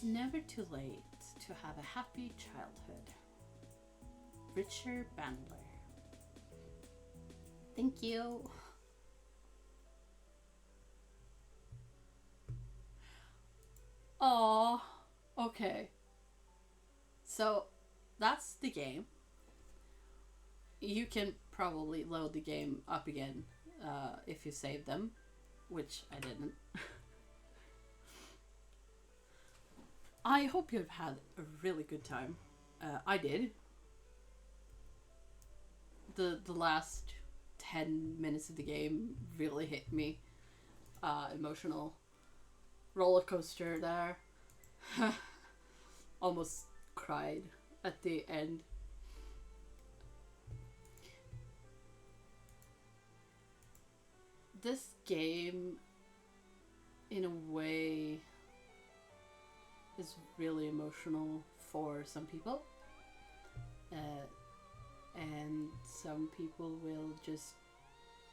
Speaker 1: It's never too late to have a happy childhood. Richard Bandler. Thank you. Oh, okay. So that's the game. You can probably load the game up again if you save them, which I didn't. I hope you've had a really good time. I did. The last 10 minutes of the game really hit me. Emotional roller coaster there. Almost cried at the end. This game, in a way, is really emotional for some people. And some people will just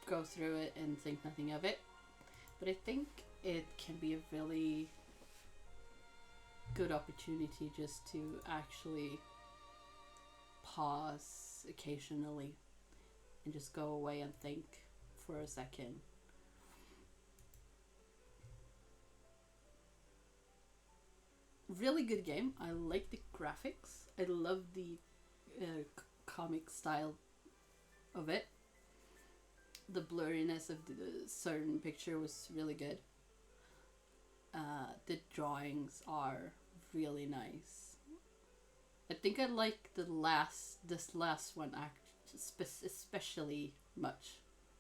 Speaker 1: go through it and think nothing of it. But I think it can be a really good opportunity just to actually pause occasionally and just go away and think for a second. Really good game. I like the graphics. I love the comic style of it. The blurriness of the certain picture was really good. The drawings are really nice. I think I like this last one especially much,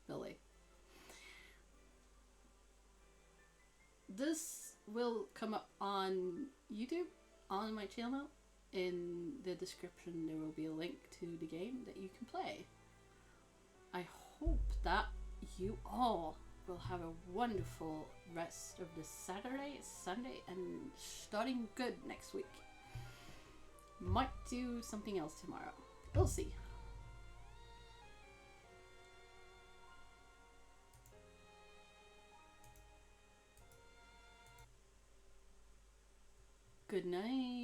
Speaker 1: really. This will come up on YouTube on my channel. In the description there will be a link to the game that you can play. I hope that you all will have a wonderful rest of the Saturday, Sunday, and starting good next week. Might do something else tomorrow. We'll see. Good night.